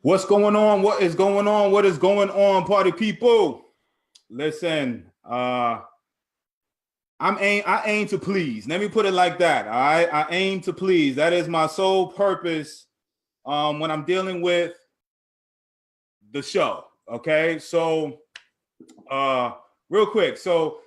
What's going on? What is going on? What is going on, party people? Listen, I aim to please. Let me put it like that. All right, I aim to please. That is my sole purpose when I'm dealing with the show. Okay, so real quick, so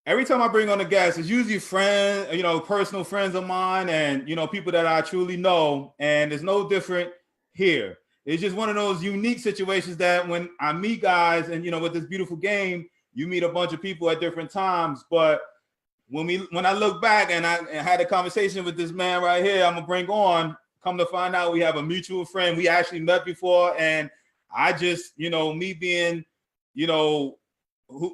every time I bring on a guest, it's usually friends, personal friends of mine, and people that I truly know, and it's no different here. It's just one of those unique situations that when I meet guys, and with this beautiful game, you meet a bunch of people at different times. But when I look back and I had a conversation with this man right here, I'm gonna bring on. Come to find out, we have a mutual friend. We actually met before, and I just, me being,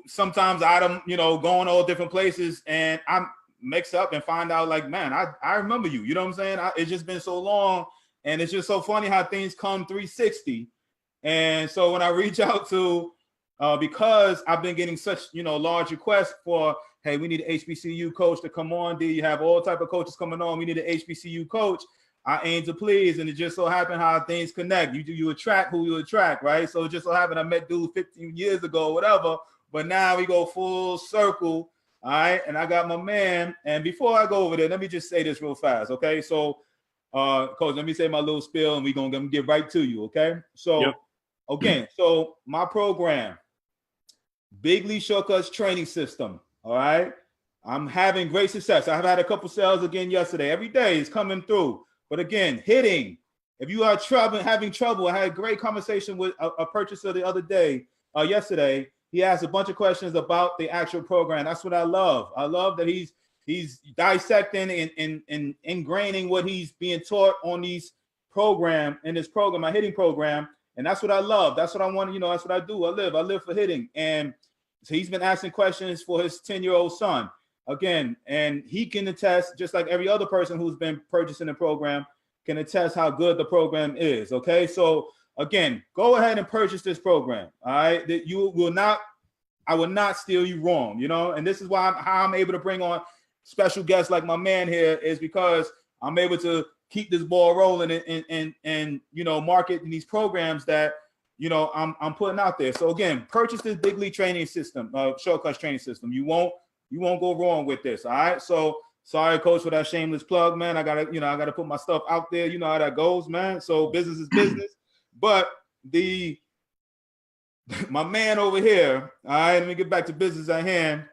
sometimes I'm, going all different places, and I'm mixed up and find out like, man, I remember you. You know what I'm saying? It's just been so long, and it's just so funny how things come 360. And so when I reach out to, because I've been getting such, large requests for, hey, we need an HBCU coach to come on. Do you have all type of coaches coming on? We need an HBCU coach. I aim to please, and it just so happened how things connect. You attract who you attract, right? So it just so happened I met dude 15 years ago, whatever. But now we go full circle, all right? And I got my man. And before I go over there, let me just say this real fast, okay? So, Coach, let me say my little spiel, and we're going to get right to you, okay? So, Again, so my program, Big League Shortcuts Training System, all right? I'm having great success. I've had a couple sales again yesterday. Every day is coming through. But again, hitting. If you are having trouble, I had a great conversation with a purchaser the other day, yesterday. He asked a bunch of questions about the actual program. That's what I love. I love that he's dissecting and ingraining what he's being taught on these program, my hitting program. And that's what I love. That's what I want. That's what I do. I live for hitting. And so he's been asking questions for his 10-year-old son. Again, and he can attest, just like every other person who's been purchasing the program can attest how good the program is. Okay, so again, go ahead and purchase this program. All right, that I will not steal you wrong. And this is why how I'm able to bring on special guests like my man here is because I'm able to keep this ball rolling and market these programs that I'm putting out there. So again, purchase this Big League training system, Shortcuts training system. You won't go wrong with this. All right. So sorry, Coach, for that shameless plug, man. I gotta put my stuff out there. You know how that goes, man. So business is business. But my man over here, all right, let me get back to business at hand.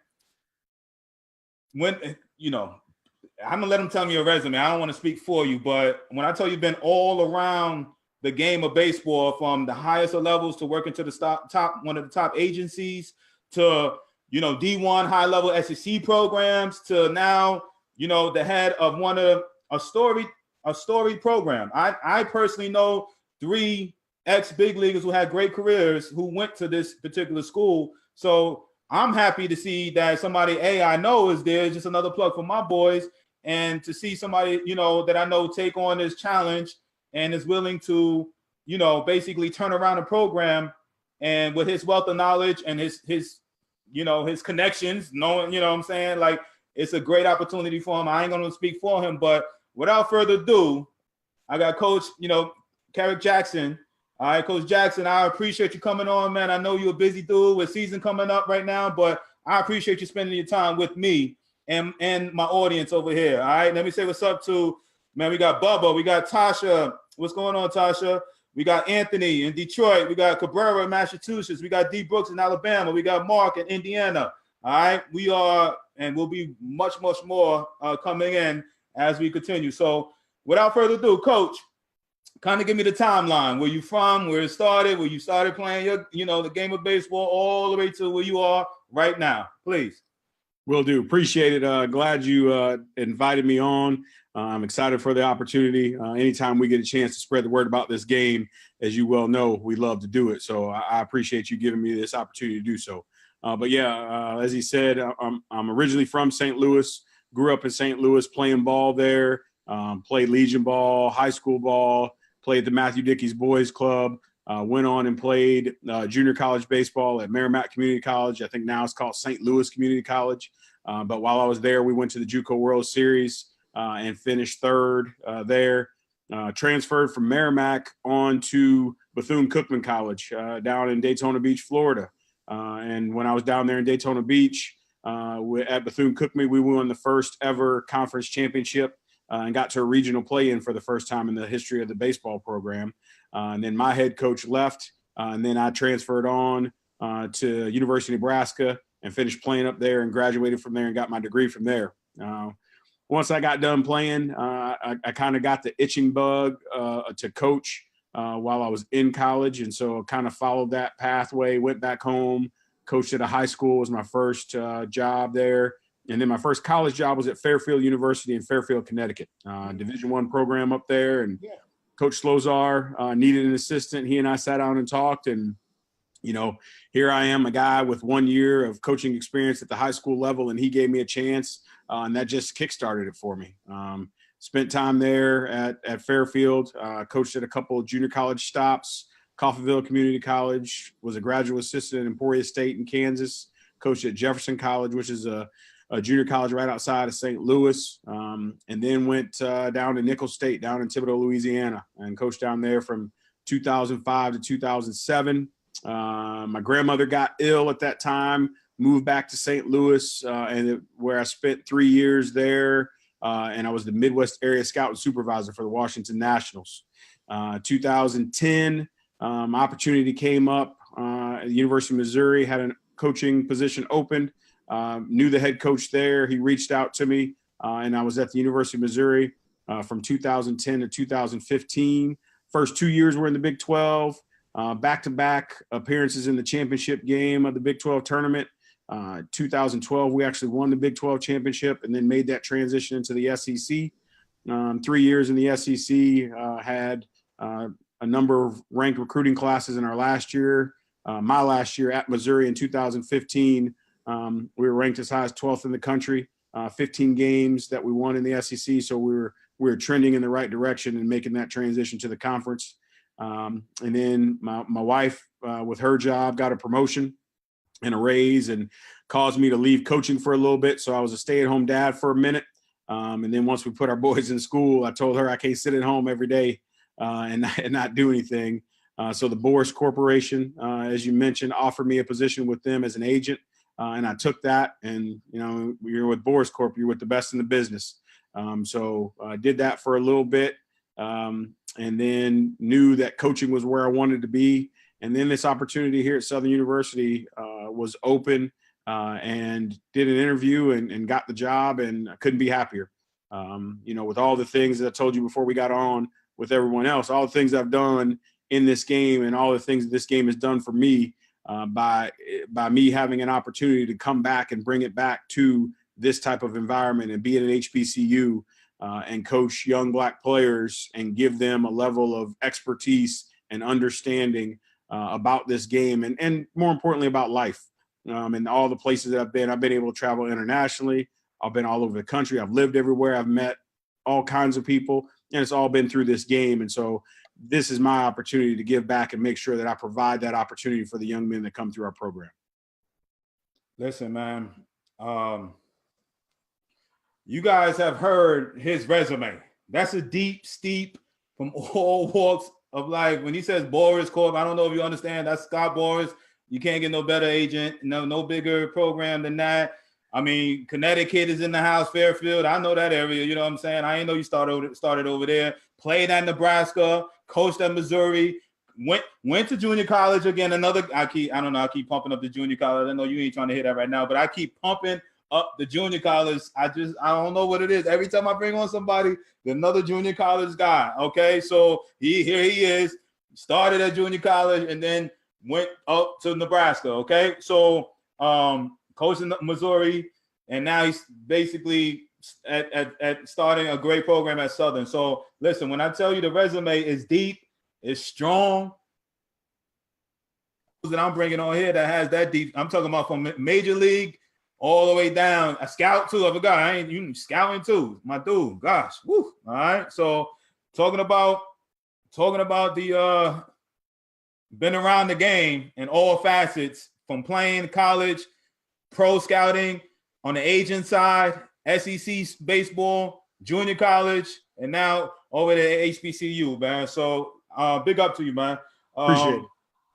When I'm gonna let him tell me your resume. I don't want to speak for you, but when I tell you, been all around the game of baseball, from the highest of levels to working to the top one of the top agencies to D1 high level SEC programs to now, the head of one of a storied program. I personally know 3 ex-big leaguers who had great careers who went to this particular school. So I'm happy to see that somebody I know is there, just another plug for my boys, and to see somebody, that I know take on this challenge and is willing to, basically turn around a program, and with his wealth of knowledge and his connections, knowing, what I'm saying, like, it's a great opportunity for him. I ain't going to speak for him, but without further ado, I got Coach, Kerrick Jackson. All right, Coach Jackson, I appreciate you coming on, man. I know you're a busy dude with season coming up right now, but I appreciate you spending your time with me and my audience over here. All right, let me say what's up to, man, we got Bubba, we got Tasha. What's going on, Tasha? We got Anthony in Detroit. We got Cabrera in Massachusetts. We got D. Brooks in Alabama. We got Mark in Indiana. All right, we are, and we'll be much, much more coming in as we continue. So without further ado, Coach, kind of give me the timeline. Where you from? Where it started? Where you started playing your, the game of baseball, all the way to where you are right now, please. Will do. Appreciate it. Glad you invited me on. I'm excited for the opportunity. Anytime we get a chance to spread the word about this game, as you well know, we love to do it. So I appreciate you giving me this opportunity to do so. But yeah, as he said, I'm originally from St. Louis. Grew up in St. Louis playing ball there. Played Legion ball, high school ball. Played the Matthew Dickey's Boys Club, went on and played junior college baseball at Merrimack Community College. I think now it's called St. Louis Community College. But while I was there, we went to the JUCO World Series and finished third there. transferred from Merrimack on to Bethune-Cookman College down in Daytona Beach, Florida. And when I was down there in Daytona Beach at Bethune-Cookman, we won the first ever conference championship and got to a regional play-in for the first time in the history of the baseball program. And then my head coach left, and then I transferred on to University of Nebraska and finished playing up there and graduated from there and got my degree from there. Once I got done playing, I kind of got the itching bug to coach while I was in college. And so kind of followed that pathway, went back home, coached at a high school, was my first job there. And then my first college job was at Fairfield University in Fairfield, Connecticut, Division I program up there. And Coach Slozar needed an assistant. He and I sat down and talked, and here I am, a guy with 1 year of coaching experience at the high school level, and he gave me a chance, and that just kickstarted it for me. Spent time there at Fairfield, coached at a couple of junior college stops, Coffeyville Community College, was a graduate assistant at Emporia State in Kansas, coached at Jefferson College, which is a junior college right outside of St. Louis, and then went down to Nicholls State down in Thibodaux, Louisiana, and coached down there from 2005 to 2007. My grandmother got ill at that time, moved back to St. Louis, where I spent 3 years there, and I was the Midwest area scout and supervisor for the Washington Nationals. 2010, opportunity came up at the University of Missouri, had a coaching position opened. Knew the head coach there. He reached out to me, and I was at the University of Missouri from 2010 to 2015. First 2 years were in the Big 12, back-to-back appearances in the championship game of the Big 12 tournament. 2012, we actually won the Big 12 championship and then made that transition into the SEC. 3 years in the SEC, had a number of ranked recruiting classes in our last year. My last year at Missouri in 2015, we were ranked as high as 12th in the country, 15 games that we won in the SEC. So we were trending in the right direction and making that transition to the conference. And then my wife, with her job, got a promotion and a raise and caused me to leave coaching for a little bit. So I was a stay-at-home dad for a minute. And then once we put our boys in school, I told her I can't sit at home every day and not do anything. So the Boris Corporation, as you mentioned, offered me a position with them as an agent. And I took that, and, you're with Boris Corp, you're with the best in the business. So I did that for a little bit, and then knew that coaching was where I wanted to be. And then this opportunity here at Southern University was open, and did an interview and got the job, and I couldn't be happier. With all the things that I told you before we got on with everyone else, all the things I've done in this game and all the things that this game has done for me, by me having an opportunity to come back and bring it back to this type of environment and be at an HBCU and coach young Black players and give them a level of expertise and understanding about this game and more importantly about life. And all the places that I've been able to travel internationally. I've been all over the country. I've lived everywhere. I've met all kinds of people, and it's all been through this game. And so this is my opportunity to give back and make sure that I provide that opportunity for the young men that come through our program. Listen, man, you guys have heard his resume. That's a deep, steep from all walks of life. When he says Boris Corp, I don't know if you understand. That's Scott Boris. You can't get no better agent, no bigger program than that. I mean, Connecticut is in the house, Fairfield. I know that area. You know what I'm saying? I ain't know you started over there. Played at Nebraska, coached at Missouri, went to junior college again. I keep pumping up the junior college. I know you ain't trying to hit that right now, but I keep pumping up the junior college. I don't know what it is. Every time I bring on somebody, another junior college guy. Okay, so here he is. Started at junior college and then went up to Nebraska. Okay, so coaching Missouri, and now he's basically at starting a great program at Southern. So listen, when I tell you the resume is deep, it's strong, that I'm bringing on here that has that deep. I'm talking about from major league all the way down. A scout too. I forgot. You scouting too, my dude. Gosh, woo. All right. So talking about the been around the game in all facets, from playing college, pro scouting, on the agent side, SEC baseball, junior college, and now over there at HBCU, man. So big up to you, man. Appreciate it.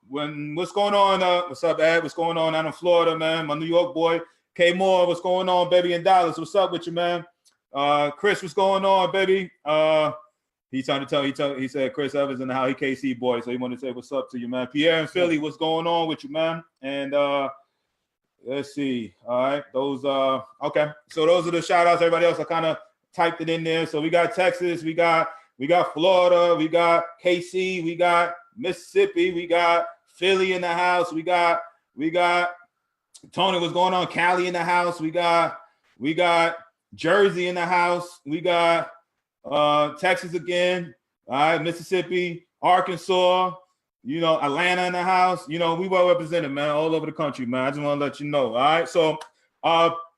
What's going on? What's up, Ed? What's going on out in Florida, man? My New York boy, K Moore. What's going on, baby, in Dallas? What's up with you, man? Chris, what's going on, baby? He's trying to tell. He said Chris Evans in the house. He KC boy, so he wanted to say what's up to you, man. Pierre in Philly, what's going on with you, man? And let's see. All right, those okay. So those are the shout outs. Everybody else, I kind of typed it in there. So we got Texas, we got Florida, we got KC, we got Mississippi, we got Philly in the house, we got Tony, what's going on? Cali in the house, we got Jersey in the house, we got Texas again, all right, Mississippi, Arkansas, Atlanta in the house, we well represented, man, all over the country, man. I just want to let you know, all right? So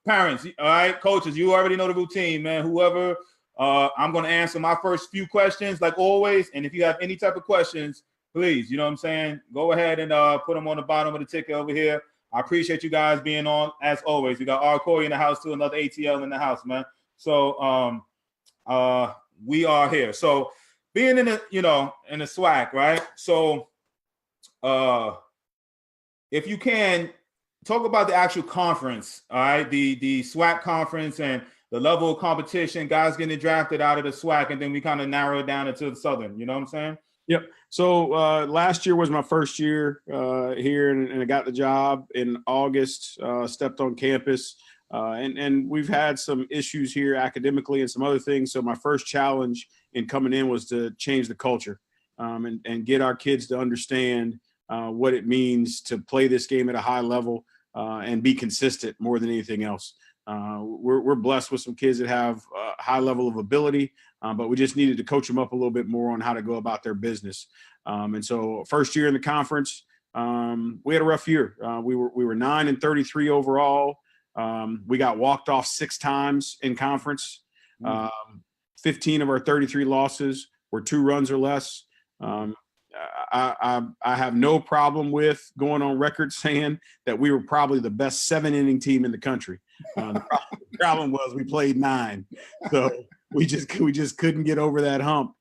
parents, all right, coaches, you already know the routine, man. Whoever, I'm going to answer my first few questions like always, and if you have any type of questions, please, you know what I'm saying, go ahead and put them on the bottom of the ticket over here. I appreciate you guys being on as always. We got R. Corey in the house too, another ATL in the house, man. So we are here. So being in the in the SWAC, right? So if you can talk about the actual conference, all right, the SWAC conference and the level of competition, guys getting drafted out of the SWAC, and then we kind of narrow it down into the Southern. You know what I'm saying? Yep. So last year was my first year here, and I got the job in August. Stepped on campus, and we've had some issues here academically and some other things. So my first challenge in coming in was to change the culture and get our kids to understand what it means to play this game at a high level and be consistent more than anything else. We're blessed with some kids that have a high level of ability, but we just needed to coach them up a little bit more on how to go about their business. And so first year in the conference, we had a rough year. We were 9-33 overall. We got walked off 6 times in conference. 15 of our 33 losses were 2 runs or less. I have no problem with going on record saying that we were probably the best 7-inning team in the country. The problem was we played 9, so we just couldn't get over that hump.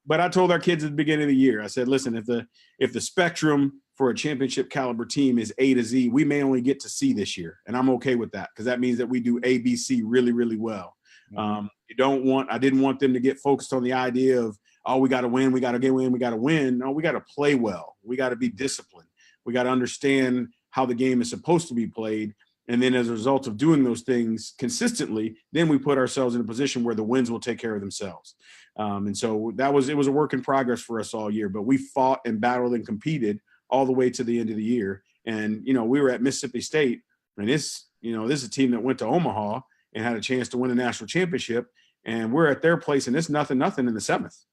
But I told our kids at the beginning of the year, I said, listen, if the spectrum for a championship caliber team is A to Z, we may only get to C this year, and I'm okay with that because that means that we do A, B, C really, really well. I didn't want them to get focused on the idea of, oh, we got to win, we got to get win, we got to win. No, we got to play well. We got to be disciplined. We got to understand how the game is supposed to be played. And then as a result of doing those things consistently, then we put ourselves in a position where the wins will take care of themselves. And so it was a work in progress for us all year, but we fought and battled and competed all the way to the end of the year. And, we were at Mississippi State, and this is a team that went to Omaha and had a chance to win a national championship. And we're at their place, and it's nothing in the 7th.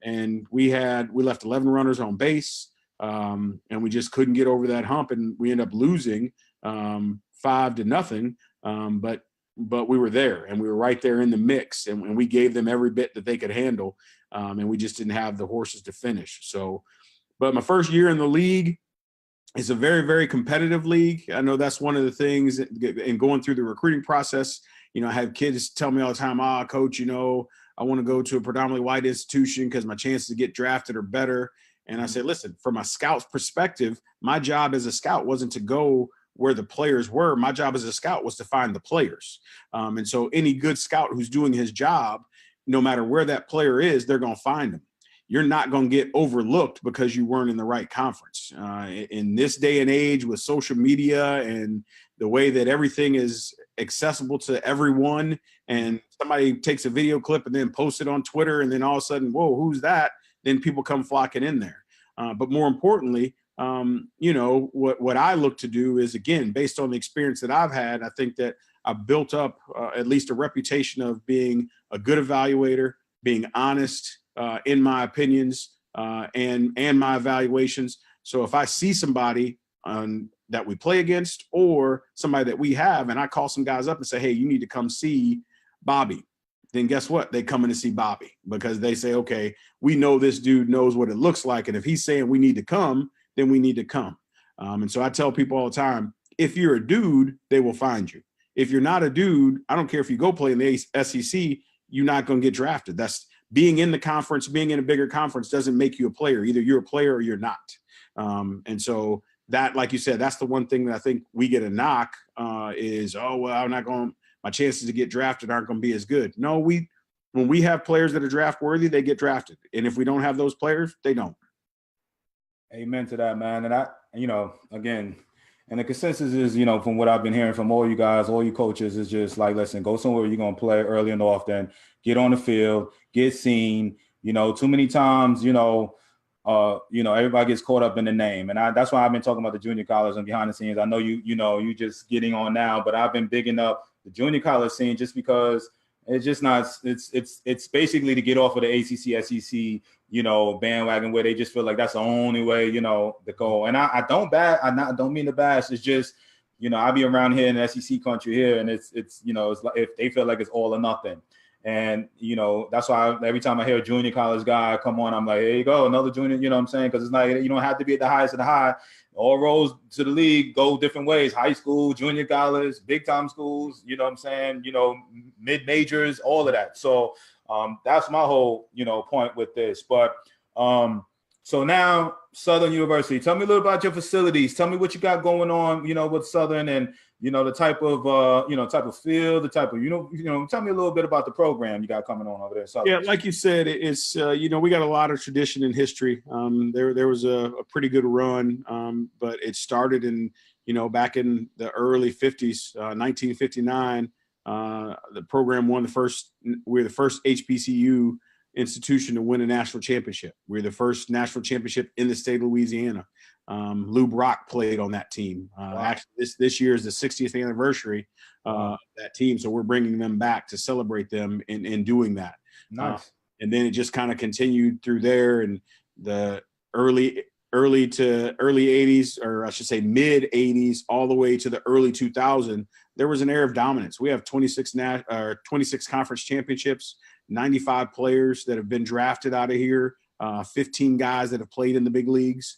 And we left 11 runners on base, and we just couldn't get over that hump, and we ended up losing 5-0. But we were there, and we were right there in the mix, and we gave them every bit that they could handle, and we just didn't have the horses to finish. So, but my first year in the league, it's a very, very competitive league. I know that's one of the things in going through the recruiting process. I have kids tell me all the time, coach, I want to go to a predominantly white institution because my chances to get drafted are better. And I say, listen, from a scout's perspective, my job as a scout wasn't to go where the players were. My job as a scout was to find the players. And so any good scout who's doing his job, no matter where that player is, they're going to find him. You're not going to get overlooked because you weren't in the right conference. In this day and age with social media and the way that everything is accessible to everyone, and somebody takes a video clip and then posts it on Twitter, and then all of a sudden, whoa, who's that? Then people come flocking in there. But more importantly, what I look to do is, again, based on the experience that I've had, I think that I've built up at least a reputation of being a good evaluator, being honest in my opinions and my evaluations. So if I see somebody that we play against or somebody that we have, and I call some guys up and say, hey, you need to come see Bobby, then guess what? They come in to see Bobby because they say, okay, we know this dude knows what it looks like. And if he's saying we need to come, then we need to come. And so I tell people all the time, if you're a dude, they will find you. If you're not a dude, I don't care if you go play in the SEC, you're not going to get drafted. being in the conference, being in a bigger conference doesn't make you a player. Either you're a player or you're not. And so that, like you said, that's the one thing that I think we get a knock is, oh, well, I'm not going, my chances to get drafted aren't going to be as good. No, when we have players that are draft worthy, they get drafted. And if we don't have those players, they don't. Amen to that, man. And again, and the consensus is, from what I've been hearing from all you guys, all you coaches, is just like, listen, go somewhere you're going to play early and often, get on the field, get seen. Too many times, everybody gets caught up in the name. And that's why I've been talking about the junior college and behind the scenes. I know you just getting on now, but I've been bigging up the junior college scene just because it's just not, it's basically to get off of the ACC, SEC, bandwagon where they just feel like that's the only way, to go. And I don't mean to bash. It's just, I be around here in the SEC country here, and it's like if they feel like it's all or nothing. And, that's why every time I hear a junior college guy come on, I'm like, here you go, another junior, you know what I'm saying? Because it's like, you don't have to be at the highest of the high. All roads to the league go different ways: high school, junior college, big time schools, you know what I'm saying? Mid majors, all of that. So that's my whole, point with this. But so now Southern University, tell me a little about your facilities. Tell me what you got going on, with Southern, and, the type of, type of field, the type of, tell me a little bit about the program you got coming on over there. Southern. Yeah, like you said, it's, we got a lot of tradition and history. There was a pretty good run, but it started in, back in the early 50s, 1959. The program won we're the first HBCU institution to win a national championship. We're the first national championship in the state of Louisiana. Lou Brock played on that team. Wow. Actually, this year is the 60th anniversary of that team, so we're bringing them back to celebrate them in doing that. Nice. And then it just kind of continued through there, and the early to early 80s, or I should say mid 80s, all the way to the early 2000s, there was an era of dominance. We have 26 conference championships, 95 players that have been drafted out of here, 15 guys that have played in the big leagues.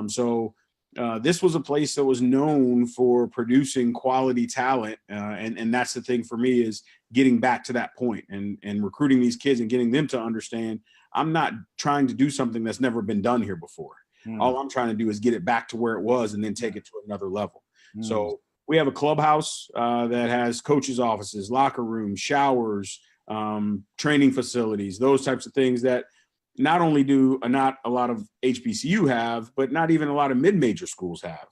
So this was a place that was known for producing quality talent. And that's the thing for me, is getting back to that point and recruiting these kids and getting them to understand I'm not trying to do something that's never been done here before. All I'm trying to do is get it back to where it was and then take it to another level. So we have a clubhouse that has coaches' offices, locker rooms, showers, training facilities, those types of things that not only do not a lot of HBCU have, but not even a lot of mid-major schools have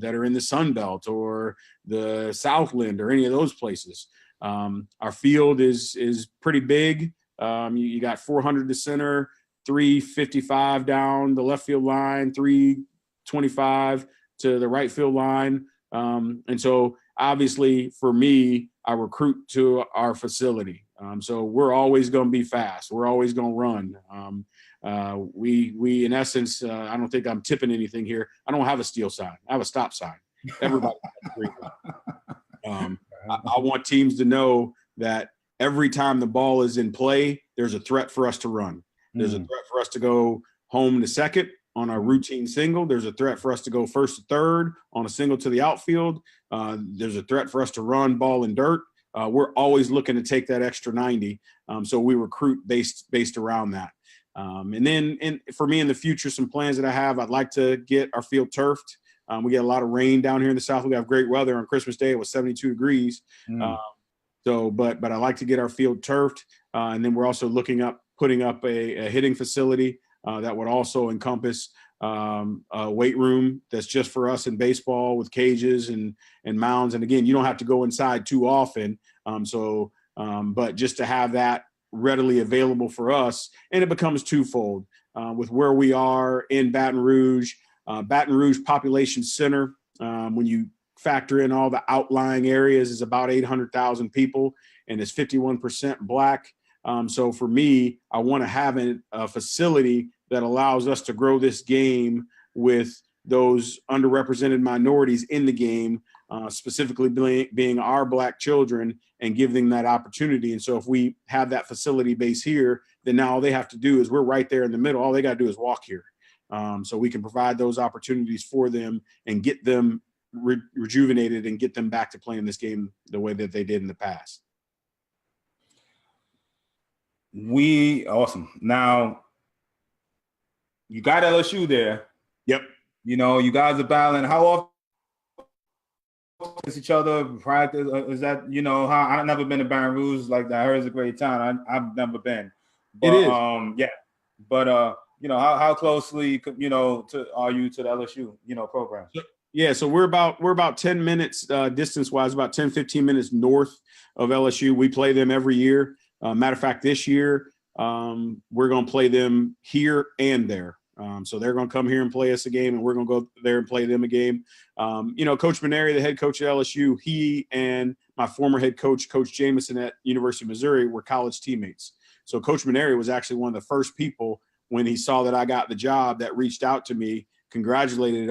that are in the Sun Belt or the Southland or any of those places. Our field is pretty big. You got 400 to center, 355 down the left field line, 325 to the right field line. And so obviously for me, I recruit to our facility. So we're always going to be fast. We're always going to run. We in essence, I don't think I'm tipping anything here. I don't have a steal sign. I have a stop sign. Everybody has a green one. I want teams to know that every time the ball is in play, there's a threat for us to run. There's a threat for us to go home to second on a routine single. There's a threat for us to go first to third on a single to the outfield. There's a threat for us to run ball in dirt. We're always looking to take that extra 90. So we recruit based around that. And then for me in the future, some plans that I have, I'd like to get our field turfed. We get a lot of rain down here in the South. We have great weather on Christmas Day. It was 72 degrees. But I like to get our field turfed. And then we're also putting up a hitting facility that would also encompass a weight room that's just for us in baseball with cages and mounds. And again, you don't have to go inside too often. But just to have that readily available for us, and it becomes twofold with where we are in Baton Rouge population center. When you factor in all the outlying areas, is about 800,000 people, and it's 51% Black. So for me, I want to have a facility that allows us to grow this game with those underrepresented minorities in the game, specifically being our Black children, and give them that opportunity. And so if we have that facility base here, then now all they have to do is, we're right there in the middle. All they got to do is walk here. So we can provide those opportunities for them and get them rejuvenated and get them back to playing this game the way that they did in the past. Awesome. Now you got LSU there. Yep. You know, you guys are battling. How often against each other practice? Is that, you know, how I've never been to Baton Rouge like that. I heard it's a great town. I've never been. But, it is. Yeah. But you know, how closely, you know, are you to the LSU, you know, program? Yeah, so we're about 10 minutes distance wise, about 10, 15 minutes north of LSU. We play them every year. Matter of fact, this year we're going to play them here and there. So they're going to come here and play us a game, and we're going to go there and play them a game. You know, Coach Maneri, the head coach at LSU, he and my former head coach, Coach Jameson at University of Missouri, were college teammates. So Coach Maneri was actually one of the first people when he saw that I got the job that reached out to me, congratulated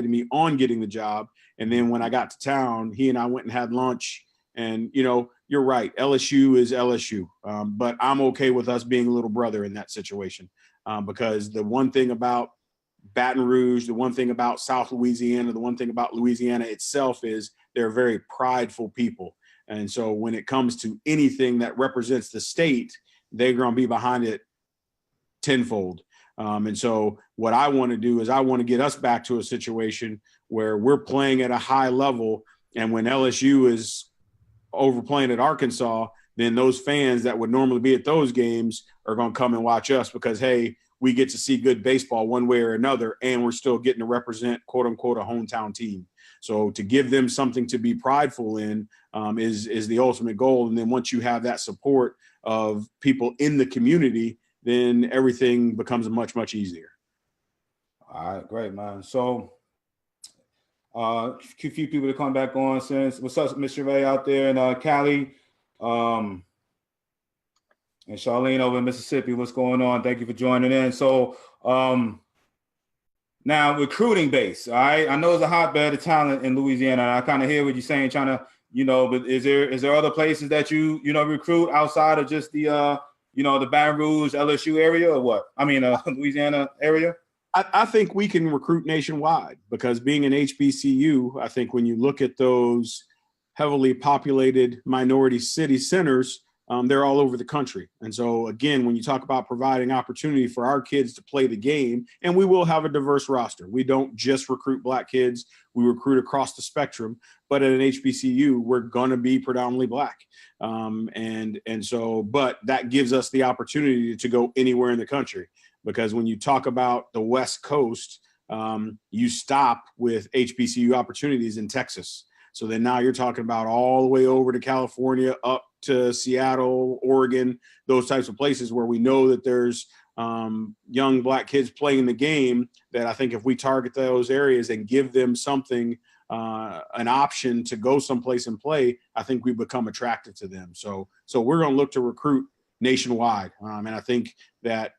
me on getting the job. And then when I got to town, he and I went and had lunch. And, you know, you're right, LSU is LSU. But I'm okay with us being a little brother in that situation. Because the one thing about Baton Rouge, the one thing about South Louisiana, the one thing about Louisiana itself is they're very prideful people. And so when it comes to anything that represents the state, they're going to be behind it tenfold. And so what I want to do is I want to get us back to a situation where we're playing at a high level. And when LSU is overplaying at Arkansas, then those fans that would normally be at those games are going to come and watch us because, hey, we get to see good baseball one way or another, and we're still getting to represent, quote unquote, a hometown team. So to give them something to be prideful in is the ultimate goal. And then once you have that support of people in the community, then everything becomes much, much easier. All right, great, man. So a few people to come back on since. What's up, Mr. Ray out there in Cali? And Charlene over in Mississippi, what's going on? Thank you for joining in. So now recruiting base, all right? I know it's a hotbed of talent in Louisiana. And I kind of hear what you're saying, trying to, you know, but is there other places that you know, recruit outside of just the you know, the Baton Rouge, LSU area or what? I mean, Louisiana area? I think we can recruit nationwide because being an HBCU, I think when you look at those heavily populated minority city centers, they're all over the country. And so, again, when you talk about providing opportunity for our kids to play the game, and we will have a diverse roster. We don't just recruit Black kids. We recruit across the spectrum. But at an HBCU, we're going to be predominantly Black. But that gives us the opportunity to go anywhere in the country. Because when you talk about the West Coast, you stop with HBCU opportunities in Texas. So then now you're talking about all the way over to California, up to Seattle, Oregon, those types of places where we know that there's young Black kids playing the game, that I think if we target those areas and give them something, an option to go someplace and play, I think we become attractive to them. So we're going to look to recruit nationwide. And I think that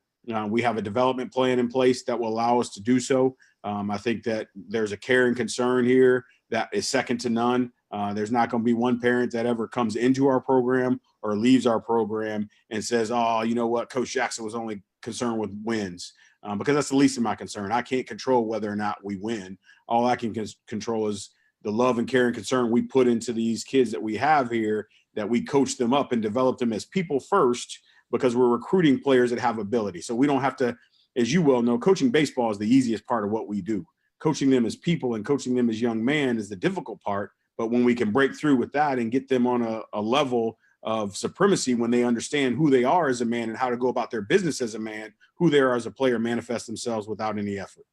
we have a development plan in place that will allow us to do so. I think that there's a care and concern here that is second to none. There's not going to be one parent that ever comes into our program or leaves our program and says, oh, you know what, Coach Jackson was only concerned with wins, because that's the least of my concern. I can't control whether or not we win. All I can control is the love and care and concern we put into these kids that we have here, that we coach them up and develop them as people first, because we're recruiting players that have ability. So we don't have to, as you well know, coaching baseball is the easiest part of what we do. Coaching them as people and coaching them as young men is the difficult part. But when we can break through with that and get them on a level of supremacy, when they understand who they are as a man and how to go about their business as a man, who they are as a player, manifest themselves without any effort.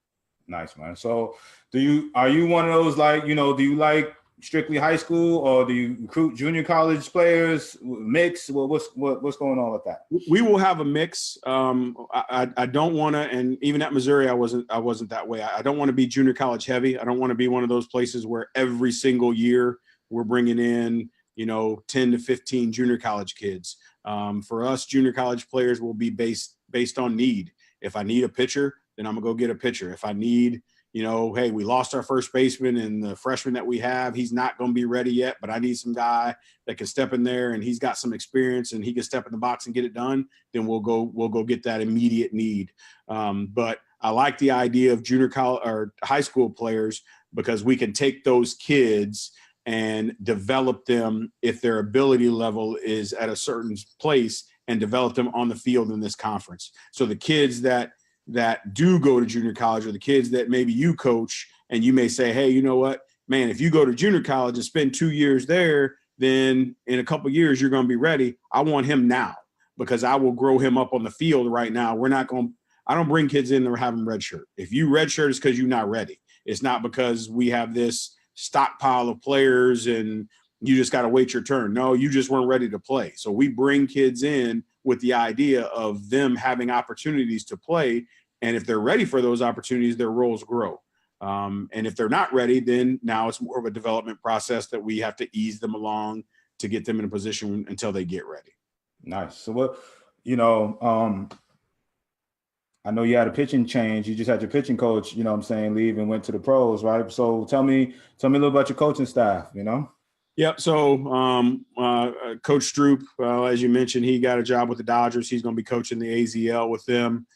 Nice, man. So are you one of those, like, you know, do you like strictly high school, or do you recruit junior college players, mix? Well, what's going on with that? We will have a mix. I don't want to, and even at Missouri, I wasn't that way. I don't want to be junior college heavy. I don't want to be one of those places where every single year we're bringing in, you know, 10 to 15 junior college kids. For us, junior college players will be based on need. If I need a pitcher, then I'm gonna go get a pitcher. If I need, you know, hey, we lost our first baseman, and the freshman that we have, he's not going to be ready yet, but I need some guy that can step in there and he's got some experience and he can step in the box and get it done, then we'll go get that immediate need. But I like the idea of junior college or high school players, because we can take those kids and develop them if their ability level is at a certain place, and develop them on the field in this conference. So the kids that do go to junior college, or the kids that maybe you coach, and you may say, hey, you know what, man, if you go to junior college and spend 2 years there, then in a couple of years you're going to be ready. I want him now because I will grow him up on the field right now. I don't bring kids in to have them redshirt. If you redshirt, it's because you're not ready. It's not because we have this stockpile of players and you just got to wait your turn. No, you just weren't ready to play. So we bring kids in with the idea of them having opportunities to play. And if they're ready for those opportunities, their roles grow. And if they're not ready, then now it's more of a development process that we have to ease them along to get them in a position until they get ready. Nice. So what, I know you had a pitching change. You just had your pitching coach, leave and went to the pros, right? So tell me a little about your coaching staff, Yep. So Coach Stroop, as you mentioned, he got a job with the Dodgers. He's going to be coaching the AZL with them.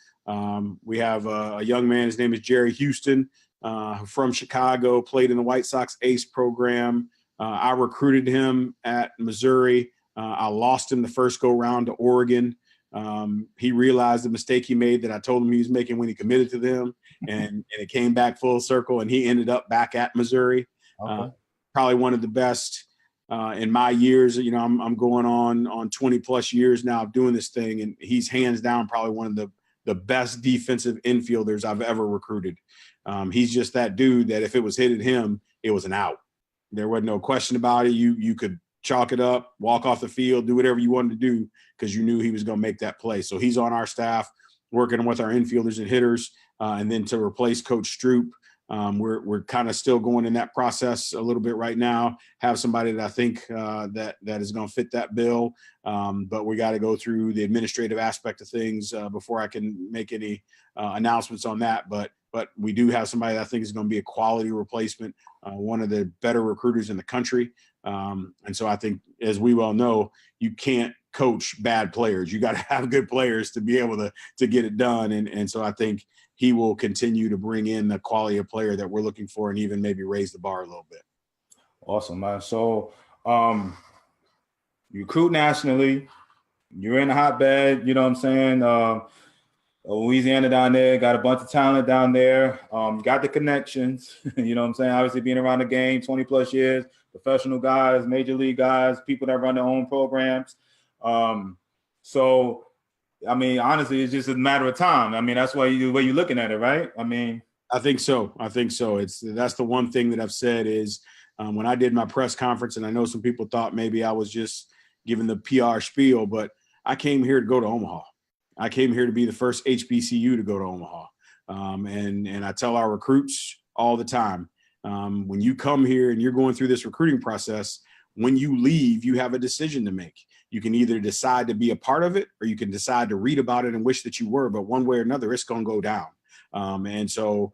We have a young man. His name is Jerry Houston, from Chicago, played in the White Sox ACE program. I recruited him at Missouri. I lost him the first go round to Oregon. He realized the mistake he made that I told him he was making when he committed to them, and it came back full circle, and he ended up back at Missouri. Okay. Probably one of the best in my years. I'm going on 20 plus years now of doing this thing, and he's hands down probably one of the best defensive infielders I've ever recruited. He's just that dude that if it was hit at him, it was an out. There wasn't no question about it. You could chalk it up, walk off the field, do whatever you wanted to do because you knew he was going to make that play. So he's on our staff working with our infielders and hitters. And then to replace Coach Stroop, we're kind of still going in that process a little bit right now. Have somebody that I think that is going to fit that bill. But we got to go through the administrative aspect of things before I can make any announcements on that. But we do have somebody that I think is going to be a quality replacement, one of the better recruiters in the country. And so I think, as we well know, you can't coach bad players. You got to have good players to be able to get it done. And so I think he will continue to bring in the quality of player that we're looking for and even maybe raise the bar a little bit. Awesome, man. So you recruit nationally. You're in the hotbed, Louisiana down there, got a bunch of talent down there. Got the connections, Obviously being around the game 20 plus years, professional guys, major league guys, people that run their own programs. Honestly, it's just a matter of time. That's why the way you're looking at it, right? I think so. That's the one thing that I've said is when I did my press conference, and I know some people thought maybe I was just giving the PR spiel, but I came here to go to Omaha. I came here to be the first HBCU to go to Omaha. And I tell our recruits all the time, when you come here and you're going through this recruiting process, when you leave, you have a decision to make. You can either decide to be a part of it or you can decide to read about it and wish that you were, but one way or another, it's going to go down. And so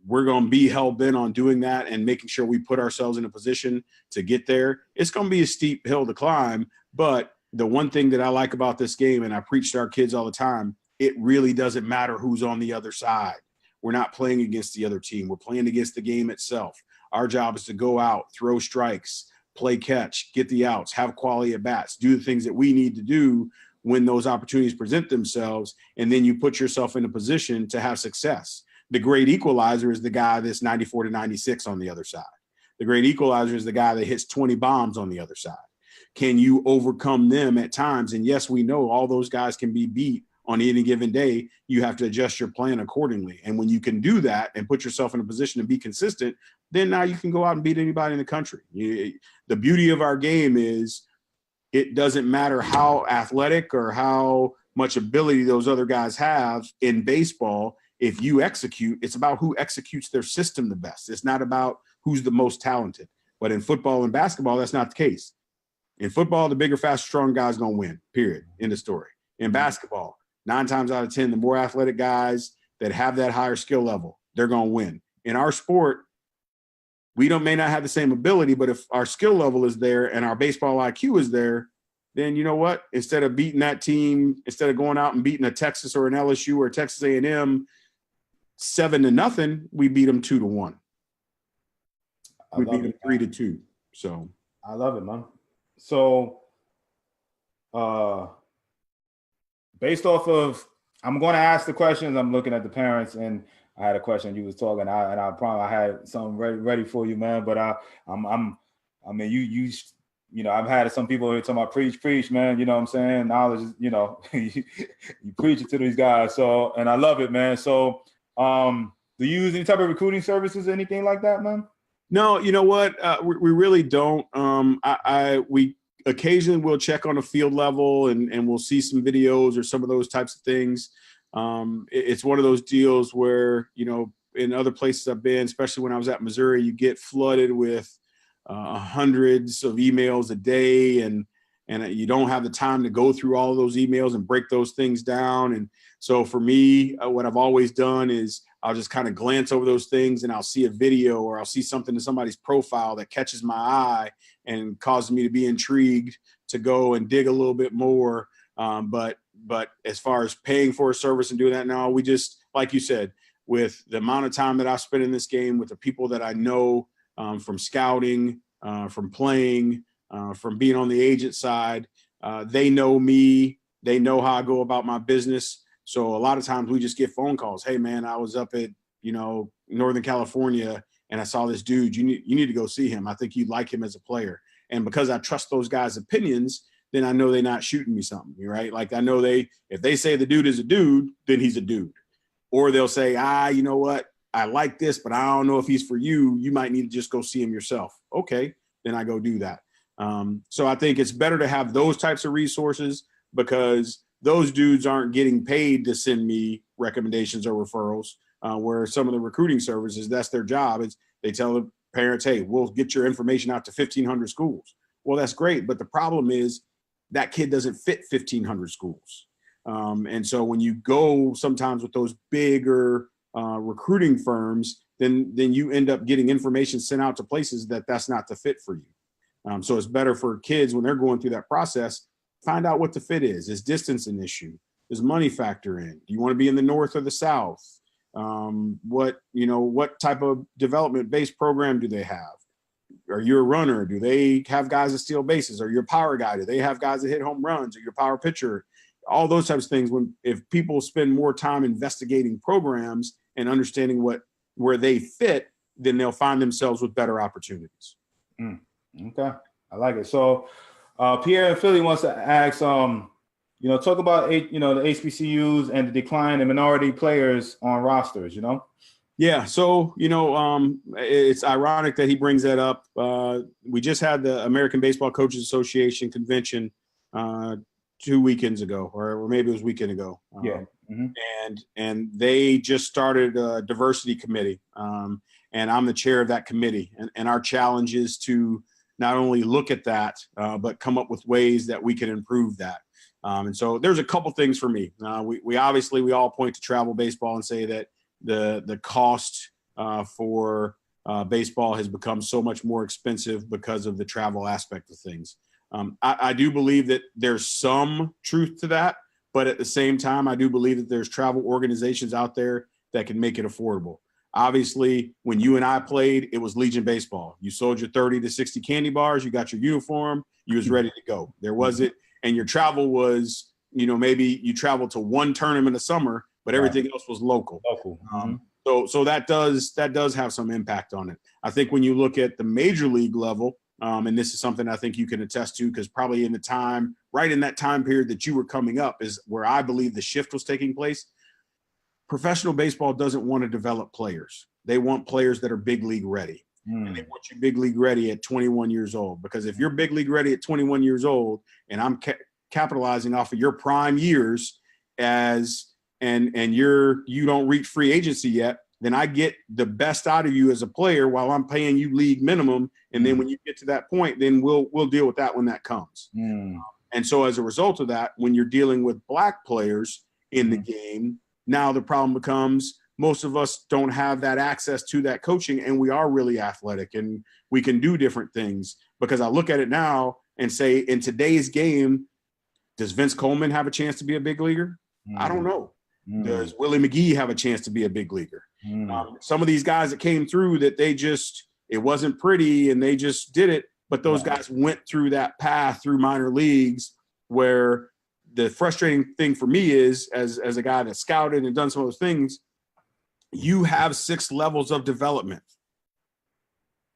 we're going to be hell-bent on doing that and making sure we put ourselves in a position to get there. It's going to be a steep hill to climb, but the one thing that I like about this game, and I preach to our kids all the time, it really doesn't matter who's on the other side. We're not playing against the other team. We're playing against the game itself. Our job is to go out, throw strikes, play catch, get the outs, have quality at bats, do the things that we need to do when those opportunities present themselves, and then you put yourself in a position to have success. The great equalizer is the guy that's 94 to 96 on the other side. The great equalizer is the guy that hits 20 bombs on the other side. Can you overcome them at times? And yes, we know all those guys can be beat on any given day. You have to adjust your plan accordingly. And when you can do that and put yourself in a position to be consistent, then now you can go out and beat anybody in the country. The beauty of our game is it doesn't matter how athletic or how much ability those other guys have in baseball. If you execute, it's about who executes their system the best. It's not about who's the most talented. But in football and basketball, that's not the case. In football, the bigger, faster, strong guy's going to win, period. End of story. In basketball, 9 times out of 10, the more athletic guys that have that higher skill level, they're going to win. In our sport, we may not have the same ability, but if our skill level is there and our baseball IQ is there, then you know what? Instead of beating that team, instead of going out and beating a Texas or an LSU or Texas A&M 7-0, we beat them 2-1. We beat them 3-2. So I love it, man. So based off of, I'm going to ask the questions. I'm looking at the parents, and I had a question you was talking, and I probably had something ready for you, man. But I mean, you know, I've had some people here talking about preach, man. You know what I'm saying? Knowledge is, you know, you preach it to these guys. So, and I love it, man. So, do you use any type of recruiting services, anything like that, man? No, you know what? We really don't. We occasionally will check on a field level and we'll see some videos or some of those types of things. It's one of those deals where, you know, in other places I've been, especially when I was at Missouri, you get flooded with hundreds of emails a day, and you don't have the time to go through all of those emails and break those things down. And so for me, what I've always done is I'll just kind of glance over those things, and I'll see a video or I'll see something in somebody's profile that catches my eye and causes me to be intrigued to go and dig a little bit more. But as far as paying for a service and doing that now, we just, like you said, with the amount of time that I've spent in this game, with the people that I know from scouting, from playing, from being on the agent side, they know me, they know how I go about my business. So a lot of times we just get phone calls. Hey man, I was up at, you know, Northern California and I saw this dude. You need to go see him. I think you'd like him as a player. And because I trust those guys' opinions, then I know they're not shooting me something, right? Like I know if they say the dude is a dude, then he's a dude. Or they'll say, you know what? I like this, but I don't know if he's for you. You might need to just go see him yourself. Okay, then I go do that. So I think it's better to have those types of resources, because those dudes aren't getting paid to send me recommendations or referrals, where some of the recruiting services, that's their job. They tell the parents, hey, we'll get your information out to 1,500 schools. Well, that's great. But the problem is that kid doesn't fit 1,500 schools. And so when you go sometimes with those bigger recruiting firms, then you end up getting information sent out to places that's not the fit for you. So it's better for kids when they're going through that process, find out what the fit is. Is distance an issue? Does money factor in? Do you want to be in the north or the south? What type of development-based program do they have? Are you a runner? Do they have guys that steal bases? Are you a power guy? Do they have guys that hit home runs? Are you a power pitcher? All those types of things. If people spend more time investigating programs and understanding where they fit, then they'll find themselves with better opportunities. Okay, I like it. So Pierre in Philly wants to ask, talk about the HBCUs and the decline in minority players on rosters. Yeah, so it's ironic that he brings that up. We just had the American Baseball Coaches Association convention 2 weekends ago, or maybe it was a weekend ago. And they just started a diversity committee, and I'm the chair of that committee. And our challenge is to not only look at that, but come up with ways that we can improve that. And so there's a couple things for me. We all point to travel baseball and say that the cost for baseball has become so much more expensive because of the travel aspect of things. I do believe that there's some truth to that, but at the same time, I do believe that there's travel organizations out there that can make it affordable. Obviously, when you and I played, it was Legion Baseball. You sold your 30 to 60 candy bars, you got your uniform, you was ready to go. There wasn't, and your travel was, maybe you traveled to one tournament a summer, but everything else was local. So that does have some impact on it. I think when you look at the major league level, and this is something I think you can attest to, because probably in that time period that you were coming up is where I believe the shift was taking place. Professional baseball doesn't want to develop players. They want players that are big league ready. And they want you big league ready at 21 years old, because if you're big league ready at 21 years old and I'm capitalizing off of your prime years and you don't reach free agency yet, then I get the best out of you as a player while I'm paying you league minimum. And then when you get to that point, then we'll deal with that when that comes. And so as a result of that, when you're dealing with black players in the game, now the problem becomes most of us don't have that access to that coaching, and we are really athletic and we can do different things. Because I look at it now and say, in today's game, does Vince Coleman have a chance to be a big leaguer? I don't know. Does Willie McGee have a chance to be a big leaguer? Some of these guys that came through that it wasn't pretty and they just did it, but those guys went through that path through minor leagues where the frustrating thing for me is, as a guy that scouted and done some of those things, you have 6 levels of development.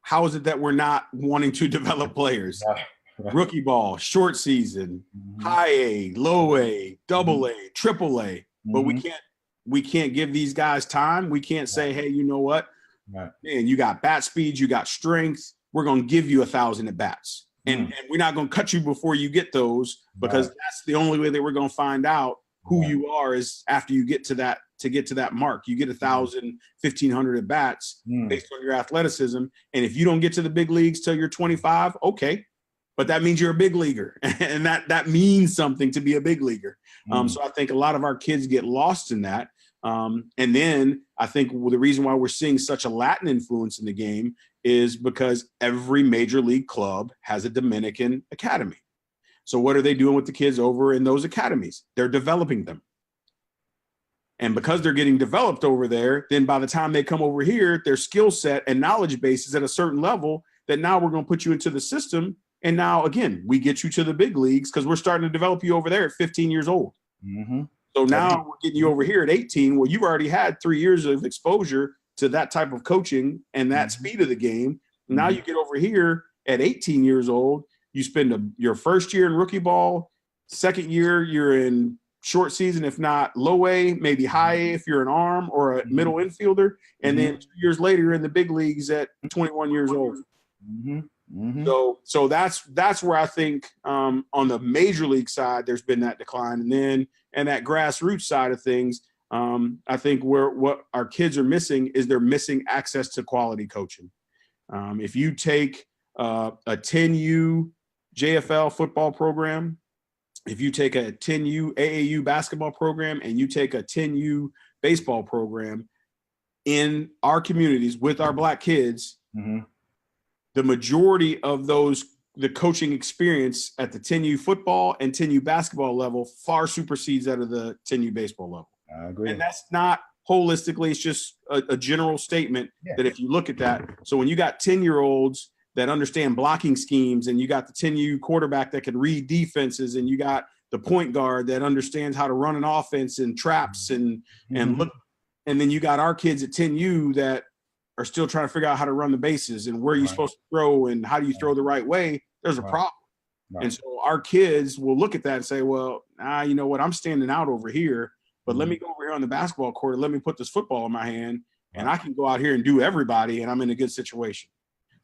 How is it that we're not wanting to develop players? Rookie ball, short season, high A, low A, double A, triple A. But we can't give these guys time. We can't say, hey, you know what? Man, you got bat speed, you got strength. We're going to give you 1,000 at bats. And we're not going to cut you before you get those, because that's the only way that we're going to find out who you are is after you get to that mark. You get 1,000, 1,500 at bats based on your athleticism. And if you don't get to the big leagues till you're 25, okay. But that means you're a big leaguer, and that means something to be a big leaguer. So I think a lot of our kids get lost in that. And then I think the reason why we're seeing such a Latin influence in the game is because every major league club has a Dominican academy. So what are they doing with the kids over in those academies? They're developing them. And because they're getting developed over there, then by the time they come over here, their skill set and knowledge base is at a certain level that now we're going to put you into the system. And now, again, we get you to the big leagues because we're starting to develop you over there at 15 years old. So now we're getting you over here at 18. Well, you've already had 3 years of exposure to that type of coaching and that speed of the game. Now you get over here at 18 years old. You spend your first year in rookie ball. Second year, you're in short season, if not low A, maybe high A if you're an arm or a middle infielder. And then 2 years later, you're in the big leagues at 21 years old. So that's where I think on the major league side, there's been that decline. And that grassroots side of things, I think what our kids are missing is they're missing access to quality coaching. If you take a 10U JFL football program, if you take a 10U AAU basketball program, and you take a 10U baseball program in our communities with our Black kids, the majority of the coaching experience at the 10U football and 10U basketball level far supersedes that of the 10U baseball level. I agree. And that's not holistically, it's just a general statement that if you look at that. So when you got 10-year-olds that understand blocking schemes, and you got the 10U quarterback that can read defenses, and you got the point guard that understands how to run an offense and traps and look, and then you got our kids at 10U that are still trying to figure out how to run the bases and where you're supposed to throw and how do you throw the right way, there's a problem. And so our kids will look at that and say, well, you know what, I'm standing out over here, but let me go over here on the basketball court and let me put this football in my hand, and I can go out here and do everybody, and I'm in a good situation.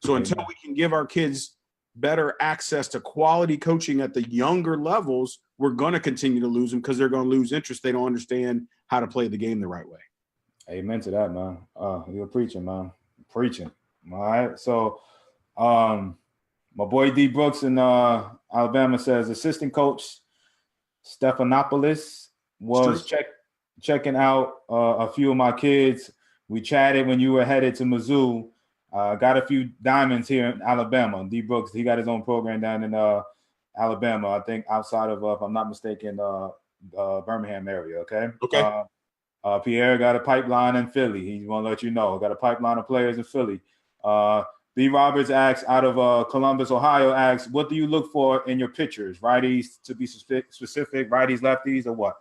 So until we can give our kids better access to quality coaching at the younger levels, we're going to continue to lose them because they're going to lose interest. They don't understand how to play the game the right way. Amen to that, man. You're preaching, man. Preaching. All right. So my boy D Brooks in Alabama says assistant coach Stephanopoulos was checking out a few of my kids. We chatted when you were headed to Mizzou. Got a few diamonds here in Alabama. D Brooks, he got his own program down in Alabama, I think outside of, if I'm not mistaken, Birmingham area. Okay. Pierre got a pipeline in Philly. He's going to let you know. Got a pipeline of players in Philly. B. Roberts asks, out of Columbus, Ohio, asks, what do you look for in your pitchers? Righties, to be specific, righties, lefties, or what?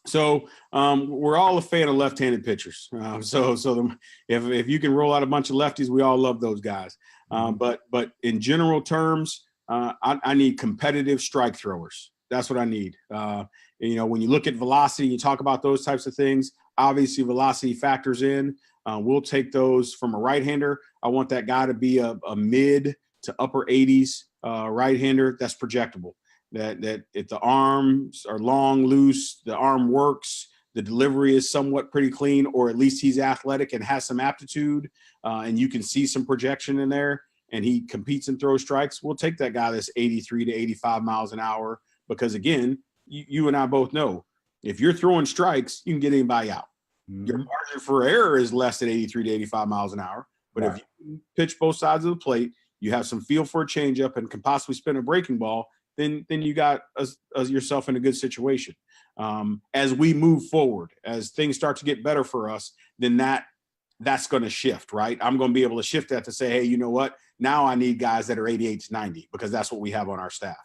So we're all a fan of left-handed pitchers. If you can roll out a bunch of lefties, we all love those guys. But in general terms, I need competitive strike throwers. That's what I need. When you look at velocity, you talk about those types of things. Obviously, velocity factors in. We'll take those from a right-hander. I want that guy to be a mid to upper 80s right-hander that's projectable. That if the arms are long, loose, the arm works, the delivery is somewhat pretty clean, or at least he's athletic and has some aptitude, and you can see some projection in there, and he competes and throws strikes, we'll take that guy that's 83 to 85 miles an hour because, again, you and I both know if you're throwing strikes, you can get anybody out. Your margin for error is less than 83 to 85 miles an hour, but if you pitch both sides of the plate, you have some feel for a changeup and can possibly spin a breaking ball, then you got yourself in a good situation. As we move forward, as things start to get better for us, then that's going to shift, right? I'm going to be able to shift that to say, hey, you know what? Now I need guys that are 88 to 90 because that's what we have on our staff.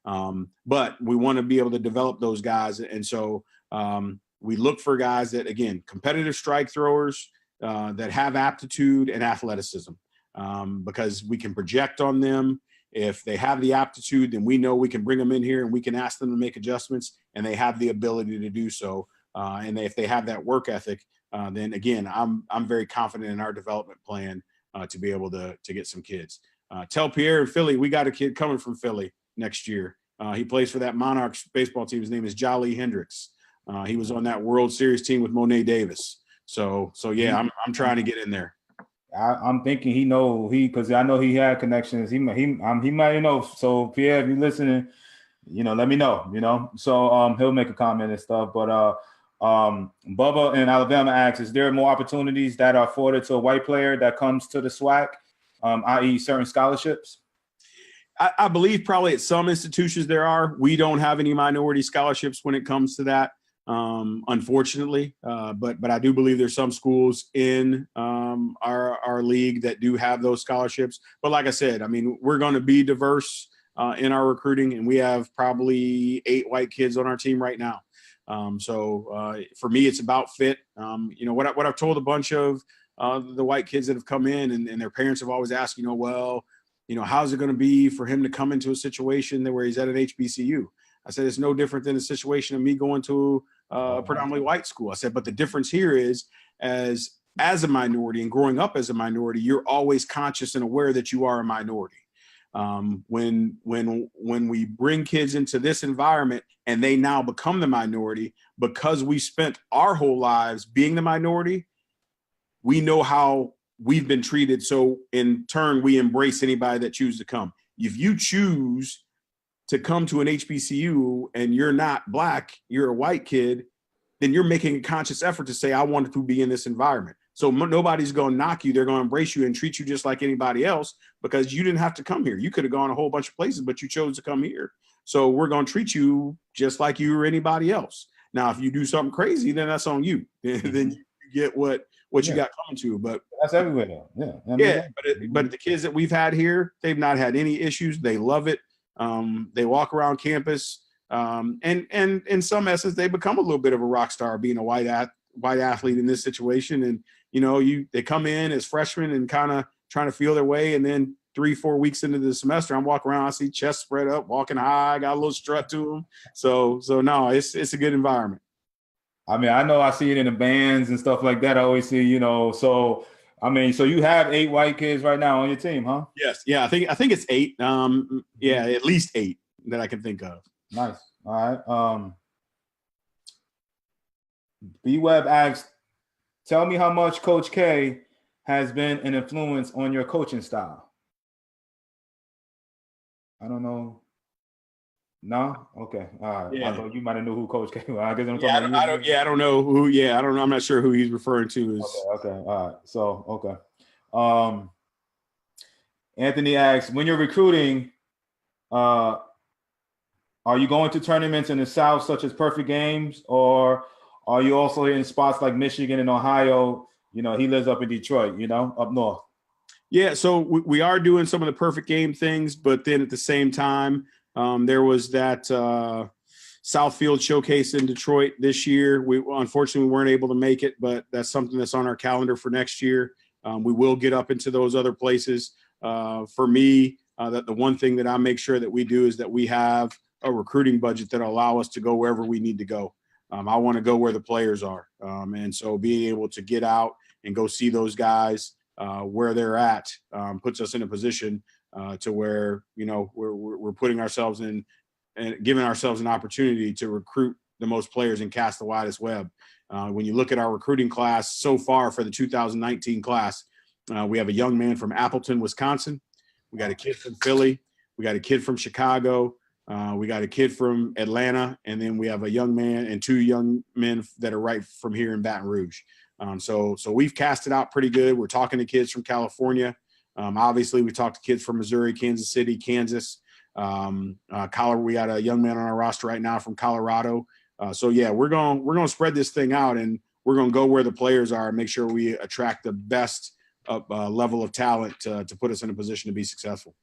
But we want to be able to develop those guys. And so we look for guys that, again, competitive strike throwers that have aptitude and athleticism, because we can project on them. If they have the aptitude, then we know we can bring them in here and we can ask them to make adjustments, and they have the ability to do so. And if they have that work ethic, then again, I'm very confident in our development plan to be able to get some kids. Tell Pierre in Philly, we got a kid coming from Philly next year. He plays for that Monarchs baseball team. His name is Jolly Hendricks. He was on that World Series team with Monet Davis. So yeah, I'm trying to get in there. I'm thinking because I know he had connections. He might know. So Pierre, if you're listening, let me know. So he'll make a comment and stuff. But Bubba in Alabama asks, is there more opportunities that are afforded to a white player that comes to the SWAC, i.e. certain scholarships? I believe probably at some institutions there are. We don't have any minority scholarships when it comes to that, unfortunately. But I do believe there's some schools in our league that do have those scholarships. But like I said, I mean, we're going to be diverse in our recruiting, and we have probably 8 white kids on our team right now. So for me, it's about fit. What I've told a bunch of the white kids that have come in, and their parents have always asked, how's it going to be for him to come into a situation where he's at an HBCU? I said, it's no different than the situation of me going to a predominantly white school. I said, but the difference here is as a minority and growing up as a minority, you're always conscious and aware that you are a minority. When we bring kids into this environment and they now become the minority, because we spent our whole lives being the minority, we know how we've been treated. So in turn, we embrace anybody that chooses to come. If you choose to come to an HBCU and you're not Black, you're a white kid, then you're making a conscious effort to say, I wanted to be in this environment. So nobody's going to knock you. They're going to embrace you and treat you just like anybody else, because you didn't have to come here. You could have gone a whole bunch of places, but you chose to come here. So we're going to treat you just like you or anybody else. Now, if you do something crazy, then that's on you. Then you get what you got coming to. But that's everywhere though. But the kids that we've had here, they've not had any issues. They love it. They walk around campus. And in some essence, they become a little bit of a rock star being a white athlete in this situation. And, they come in as freshmen and kind of trying to feel their way. And then 3-4 weeks into the semester, I'm walking around, I see chest spread up, walking high, got a little strut to them. So no, it's a good environment. I mean, I know I see it in the bands and stuff like that. I always see, so you have 8 white kids right now on your team, huh? Yes. Yeah. I think it's 8. At least 8 that I can think of. Nice. All right. B-Web asks, tell me how much Coach K has been an influence on your coaching style. I don't know. No? Okay. All right. Yeah. I thought you might have knew who Coach K was. I guess I'm talking about you. I don't know who. Yeah, I don't know. I'm not sure who he's referring to. Okay. All right. So, okay. Anthony asks, when you're recruiting, are you going to tournaments in the South, such as Perfect Games, or are you also in spots like Michigan and Ohio? He lives up in Detroit, up north. Yeah, so we are doing some of the Perfect Game things, but then at the same time, there was that Southfield Showcase in Detroit this year. We unfortunately weren't able to make it, but that's something that's on our calendar for next year. We will get up into those other places. For me, that the one thing that I make sure that we do is that we have a recruiting budget that will allow us to go wherever we need to go. I want to go where the players are. And so being able to get out and go see those guys where they're at puts us in a position to where, we're putting ourselves in and giving ourselves an opportunity to recruit the most players and cast the widest web. When you look at our recruiting class so far for the 2019 class, we have a young man from Appleton, Wisconsin. We got a kid from Philly. We got a kid from Chicago. We got a kid from Atlanta, and then we have a young man and 2 young men that are right from here in Baton Rouge. So we've cast it out pretty good. We're talking to kids from California. Obviously, we talked to kids from Missouri, Kansas City, Kansas. Colorado. We got a young man on our roster right now from Colorado. So yeah, we're going to spread this thing out, and we're going to go where the players are and make sure we attract the best level of talent to put us in a position to be successful.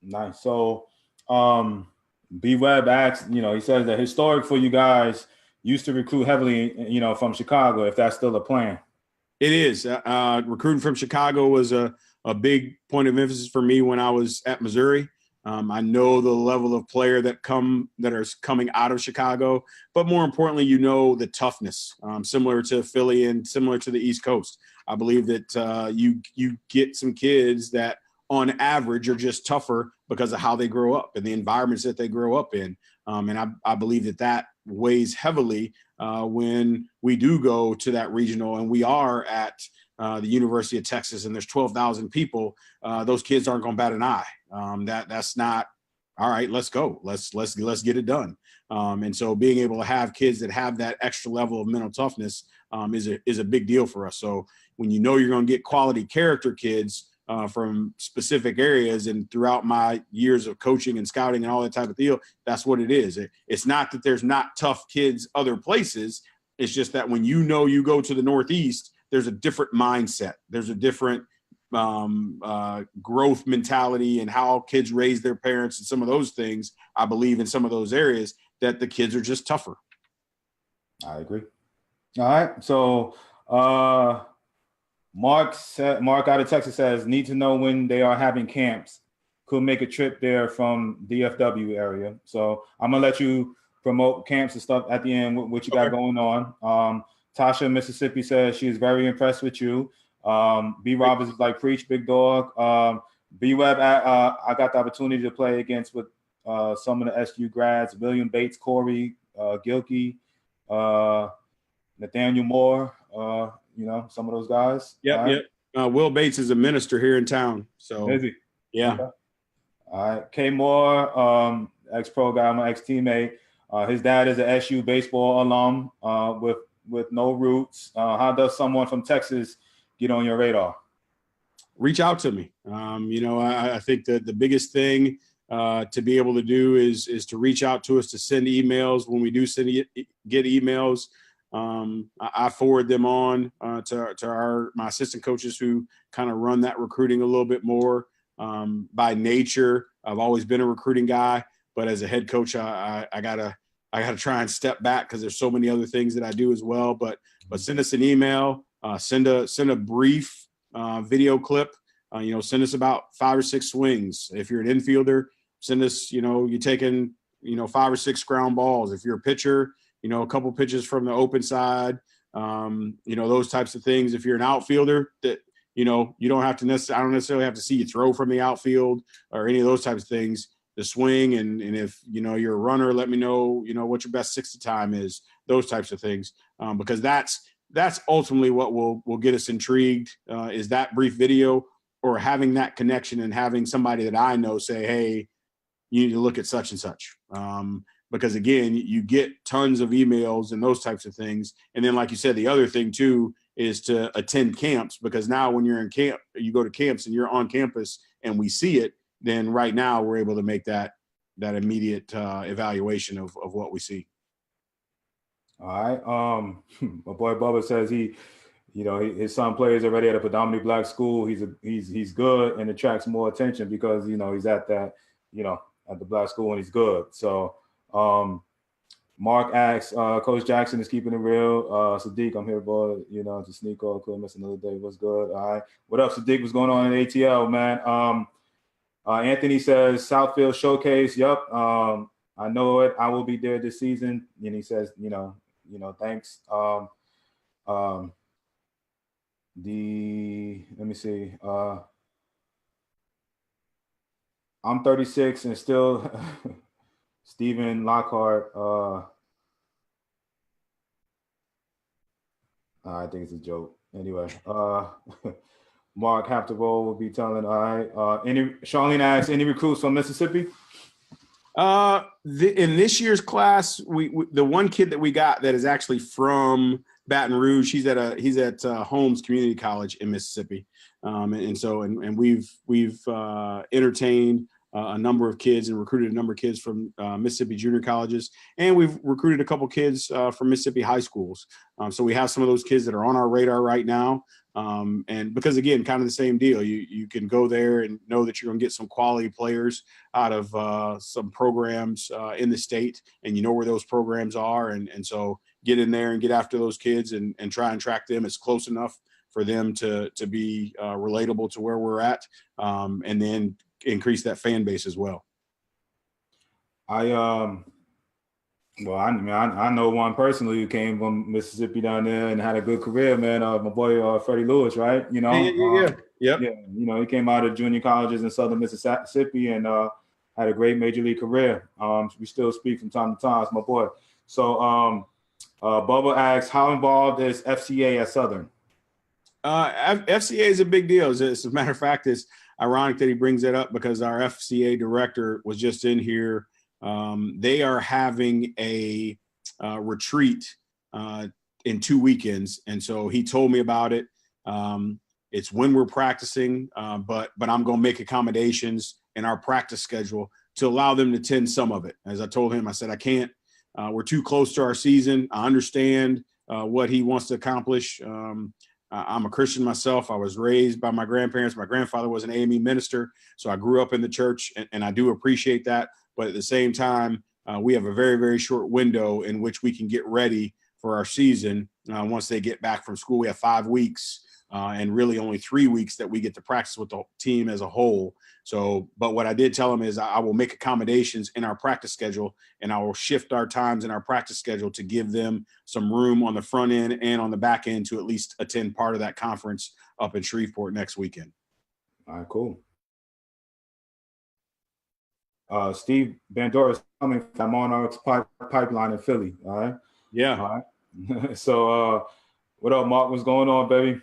Nice. So, B Web asks, he says that historic for you guys used to recruit heavily, from Chicago, if that's still a plan. It is. Recruiting from Chicago was a big point of emphasis for me when I was at Missouri. I know the level of player that are coming out of Chicago, but more importantly, the toughness, similar to Philly and similar to the East Coast. I believe that you get some kids that on average are just tougher because of how they grow up and the environments that they grow up in. And I believe that weighs heavily when we do go to that regional, and we are at the University of Texas and there's 12,000 people. Those kids aren't going to bat an eye. That's not all right. Let's go. Let's get it done. And so being able to have kids that have that extra level of mental toughness is a big deal for us. So when you're going to get quality character kids from specific areas, and throughout my years of coaching and scouting and all that type of deal, that's what it is. It's not that there's not tough kids other places. It's just that when you go to the Northeast, there's a different mindset. There's a different growth mentality and how kids raise their parents and some of those things. I believe in some of those areas that the kids are just tougher. I agree. All right. So Mark out of Texas says, need to know when they are having camps. Could make a trip there from DFW area. So I'm going to let you promote camps and stuff at the end, what you got going on. Tasha, Mississippi says she is very impressed with you. B. Roberts is like, preach, big dog. B. Webb, I got the opportunity to play against with some of the SU grads, William Bates, Corey, Gilkey, Nathaniel Moore, some of those guys. Yep. Will Bates is a minister here in town. So is he? Yeah. Okay. All right. K. Moore, ex-pro guy, my ex-teammate. His dad is an SU baseball alum with no roots. How does someone from Texas get on your radar? Reach out to me. I think that the biggest thing to be able to do is to reach out to us, to send emails. When we do get emails, I forward them on to my assistant coaches who kind of run that recruiting a little bit more. By nature, I've always been a recruiting guy, but as a head coach, I gotta try and step back because there's so many other things that I do as well. But send us an email, send a brief video clip. Send us about 5 or 6 swings. If you're an infielder, send us, you're taking, 5 or 6 ground balls. If you're a pitcher, a couple pitches from the open side, those types of things. If you're an outfielder, that, you don't have to I don't necessarily have to see you throw from the outfield or any of those types of things. The swing, and if, you're a runner, let me know, what your best 60 time is, those types of things. Because that's ultimately what will get us intrigued, is that brief video or having that connection and having somebody that I know say, hey, you need to look at such and such. Because again, you get tons of emails and those types of things. And then, like you said, the other thing too is to attend camps, because now when you're in camp, you go to camps and you're on campus and we see it, then right now we're able to make that immediate evaluation of what we see. All right. My boy Bubba says his son plays already at a predominantly black school. He's good and attracts more attention because he's at that at the black school and he's good. So Mark asks, Coach Jackson is keeping it real. Sadiq, I'm here, boy. To sneak off, couldn't miss another day. What's good? All right. What up, Sadiq? What's going on in ATL, man? Anthony says Southfield Showcase. Yep. I know it. I will be there this season. And he says, thanks. Let me see. I'm 36 and still Stephen Lockhart. I think it's a joke. Anyway, Mark Hafterville will be telling. All right. Charlene asks, any recruits from Mississippi? In this year's class, we the one kid that we got that is actually from Baton Rouge. He's at Holmes Community College in Mississippi, and we've entertained a number of kids and recruited a number of kids from Mississippi junior colleges. And we've recruited a couple kids from Mississippi high schools. So we have some of those kids that are on our radar right now. And because, again, kind of the same deal, you can go there and know that you're going to get some quality players out of some programs in the state, and you know where those programs are. And so get in there and get after those kids and try and track them as close enough for them to be relatable to where we're at, and then increase that fan base as well. I know one personally who came from Mississippi down there and had a good career, man. My boy Freddie Lewis, right? You know, Yep. Yeah, you know, he came out of junior colleges in Southern Mississippi and had a great major league career. We still speak from time to time. It's my boy. So Bubba asks, how involved is FCA at Southern? FCA is a big deal. As a matter of fact, it's ironic that he brings that up because our FCA director was just in here. They are having a retreat in 2 weekends, and so he told me about it. It's when we're practicing, but I'm going to make accommodations in our practice schedule to allow them to attend some of it. As I told him, I said, I can't. We're too close to our season. I understand what he wants to accomplish. I'm a Christian myself. I was raised by my grandparents. My grandfather was an AME minister, so I grew up in the church, and I do appreciate that. But at the same time, we have a very, very short window in which we can get ready for our season. Once they get back from school, we have 5 weeks, and really only 3 weeks that we get to practice with the team as a whole. So, but what I did tell him is I will make accommodations in our practice schedule, and I will shift our times in our practice schedule to give them some room on the front end and on the back end to at least attend part of that conference up in Shreveport next weekend. All right, cool. Steve Bandora is coming from Monarchs pipeline in Philly. All right. Yeah. All right. So, what up, Mark? What's going on, baby?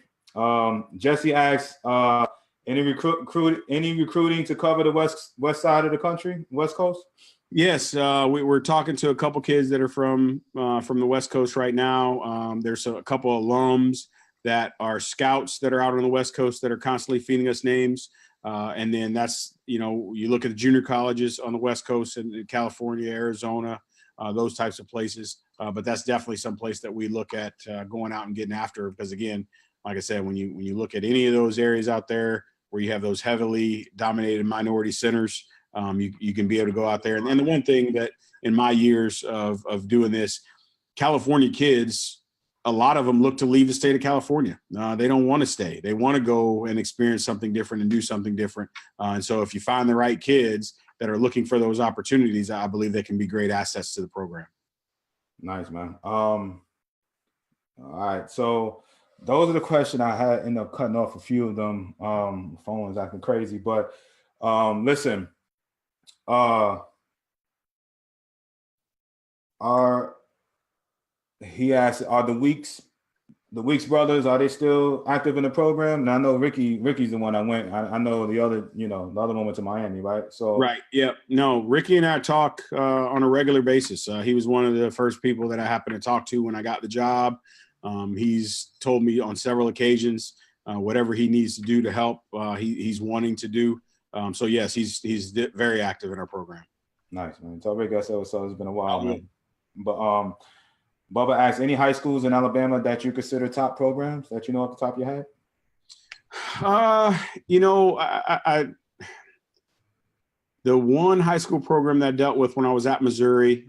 Jesse asks, any recruiting to cover the west side of the country, West Coast? Yes, we're talking to a couple kids that are from the West Coast right now. There's a couple alums that are scouts that are out on the West Coast that are constantly feeding us names. And then that's, you look at the junior colleges on the West Coast in California, Arizona, those types of places. But that's definitely some place that we look at going out and getting after, because again, like I said, when you look at any of those areas out there where you have those heavily dominated minority centers, you can be able to go out there. And the one thing that in my years of doing this, California kids, a lot of them look to leave the state of California. They don't want to stay. They want to go and experience something different and do something different. And so if you find the right kids that are looking for those opportunities, I believe they can be great assets to the program. Nice, man. All right. So those are the questions I had. Ended up cutting off a few of them. The phone was acting crazy, but listen, he asked, are the Weeks brothers, are they still active in the program? And I know Ricky's the one that went. I know the other one went to Miami, right? So right, yeah. No, Ricky and I talk on a regular basis. He was one of the first people that I happened to talk to when I got the job. He's told me on several occasions whatever he needs to do to help, he's wanting to do. So yes, he's very active in our program. Nice, man. Tell Rick I said what's up. It's been a while, man. But Bubba asks, any high schools in Alabama that you consider top programs that you know off the top of your head? The one high school program that I dealt with when I was at Missouri,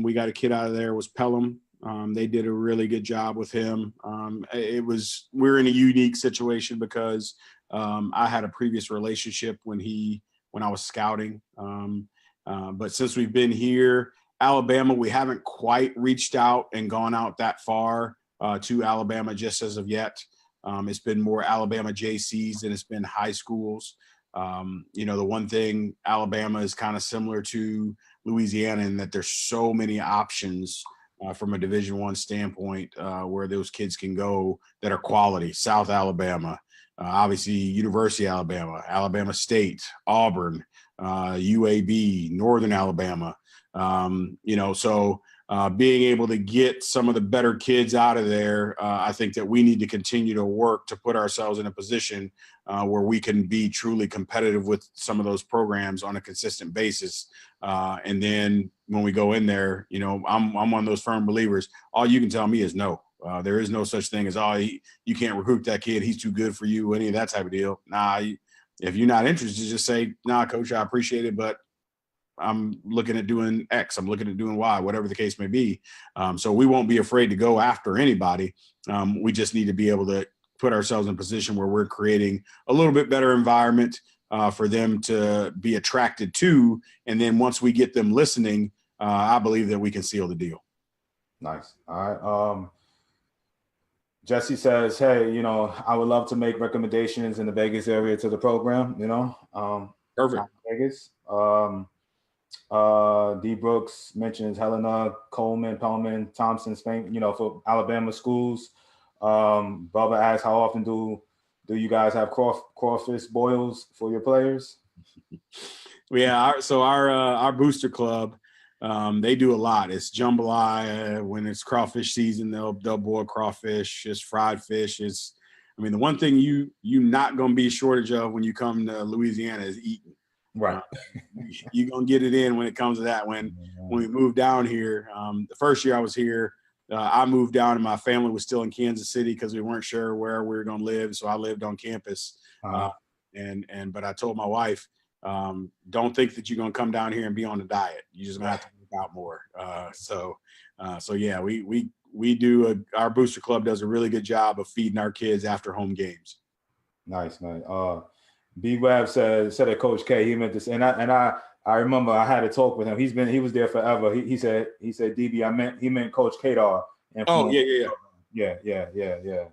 we got a kid out of there, was Pelham. They did a really good job with him. We're in a unique situation because I had a previous relationship when I was scouting. But since we've been here, Alabama, we haven't quite reached out and gone out that far to Alabama just as of yet. It's been more Alabama JCs than it's been high schools. The one thing, Alabama is kind of similar to Louisiana in that there's so many options from a Division I standpoint where those kids can go that are quality. South Alabama, obviously University of Alabama, Alabama State, Auburn, UAB, Northern Alabama. So being able to get some of the better kids out of there, I think that we need to continue to work to put ourselves in a position where we can be truly competitive with some of those programs on a consistent basis. And then when we go in there, you know, I'm one of those firm believers. All you can tell me is no. There is no such thing as, you can't recruit that kid, he's too good for you, any of that type of deal. Nah, if you're not interested, just say, nah, coach, I appreciate it, but I'm looking at doing X, I'm looking at doing Y, whatever the case may be. So we won't be afraid to go after anybody. We just need to be able to put ourselves in a position where we're creating a little bit better environment for them to be attracted to. And then once we get them listening, I believe that we can seal the deal. Nice. All right. Jesse says, hey, you know, I would love to make recommendations in the Vegas area to the program, you know. Perfect. Vegas. D. Brooks mentions Helena, Coleman, Pellman, Thompson, Spain, you know, for Alabama schools. Bubba asks, how often do you guys have crawfish boils for your players? Yeah, our booster club, they do a lot. It's jambalaya. When it's crawfish season, they'll boil crawfish. It's fried fish. The one thing you not gonna be a shortage of when you come to Louisiana is eating. Right. You're going to get it in when it comes to that. When we moved down here, the first year I was here, I moved down and my family was still in Kansas City because we weren't sure where we were going to live. So I lived on campus. But I told my wife, don't think that you're going to come down here and be on a diet. You're just going to have to work out more. So yeah, we do our booster club does a really good job of feeding our kids after home games. Nice, man. B-Web said that Coach K, he meant this, and I remember I had a talk with him. He was there forever. He said DB, he meant Coach Kadar. Oh yeah.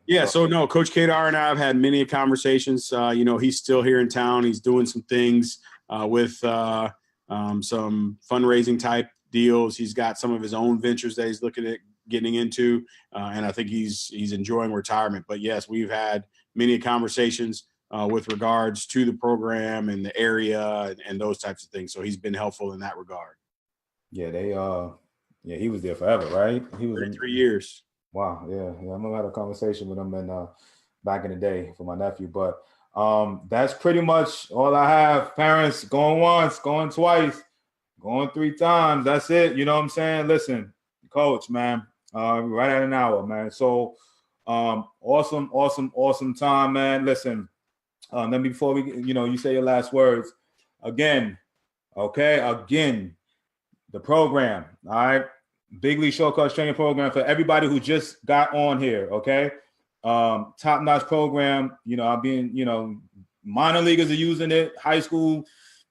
Yeah. So no, Coach Kadar and I have had many conversations. You know, he's still here in town. He's doing some things with some fundraising type deals. He's got some of his own ventures that he's looking at getting into, and I think he's enjoying retirement. But yes, we've had many conversations with regards to the program and the area and those types of things. So he's been helpful in that regard. Yeah, he was there forever, right? He was 33 years. Wow, yeah. I remember I had a conversation with him back in the day for my nephew. But that's pretty much all I have. Parents, going once, going twice, going 3 times. That's it. You know what I'm saying? Listen, Coach, man, right at an hour, man. So awesome time, man. Listen. Then before we, you say your last words again, the program, all right, Big League Shortcuts training program for everybody who just got on here, okay, top-notch program. I'm being, minor leaguers are using it, high school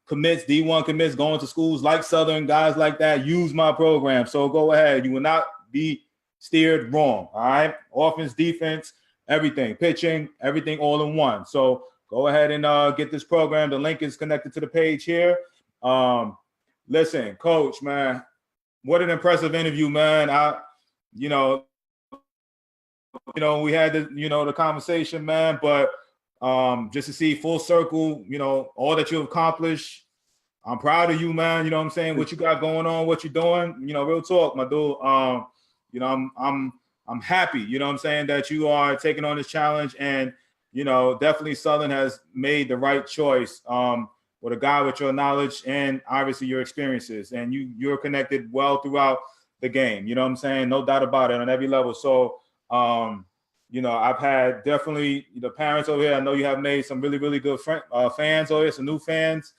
commits, D1 commits, going to schools like Southern, guys like that use my program. So go ahead, you will not be steered wrong, all right, offense, defense, everything, pitching, everything all in one. So go ahead and get this program. The link is connected to the page here. Listen, Coach, man, what an impressive interview, man. We had the conversation, man, but just to see full circle, all that you've accomplished, I'm proud of you, man. You know what I'm saying? What you got going on, what you're doing, real talk, my dude. I'm happy, you know what I'm saying, that you are taking on this challenge, and definitely Southern has made the right choice with a guy with your knowledge and obviously your experiences. And you're connected well throughout the game. You know what I'm saying? No doubt about it on every level. So, I've had definitely the parents over here. I know you have made some really, really good fans over here, some new fans.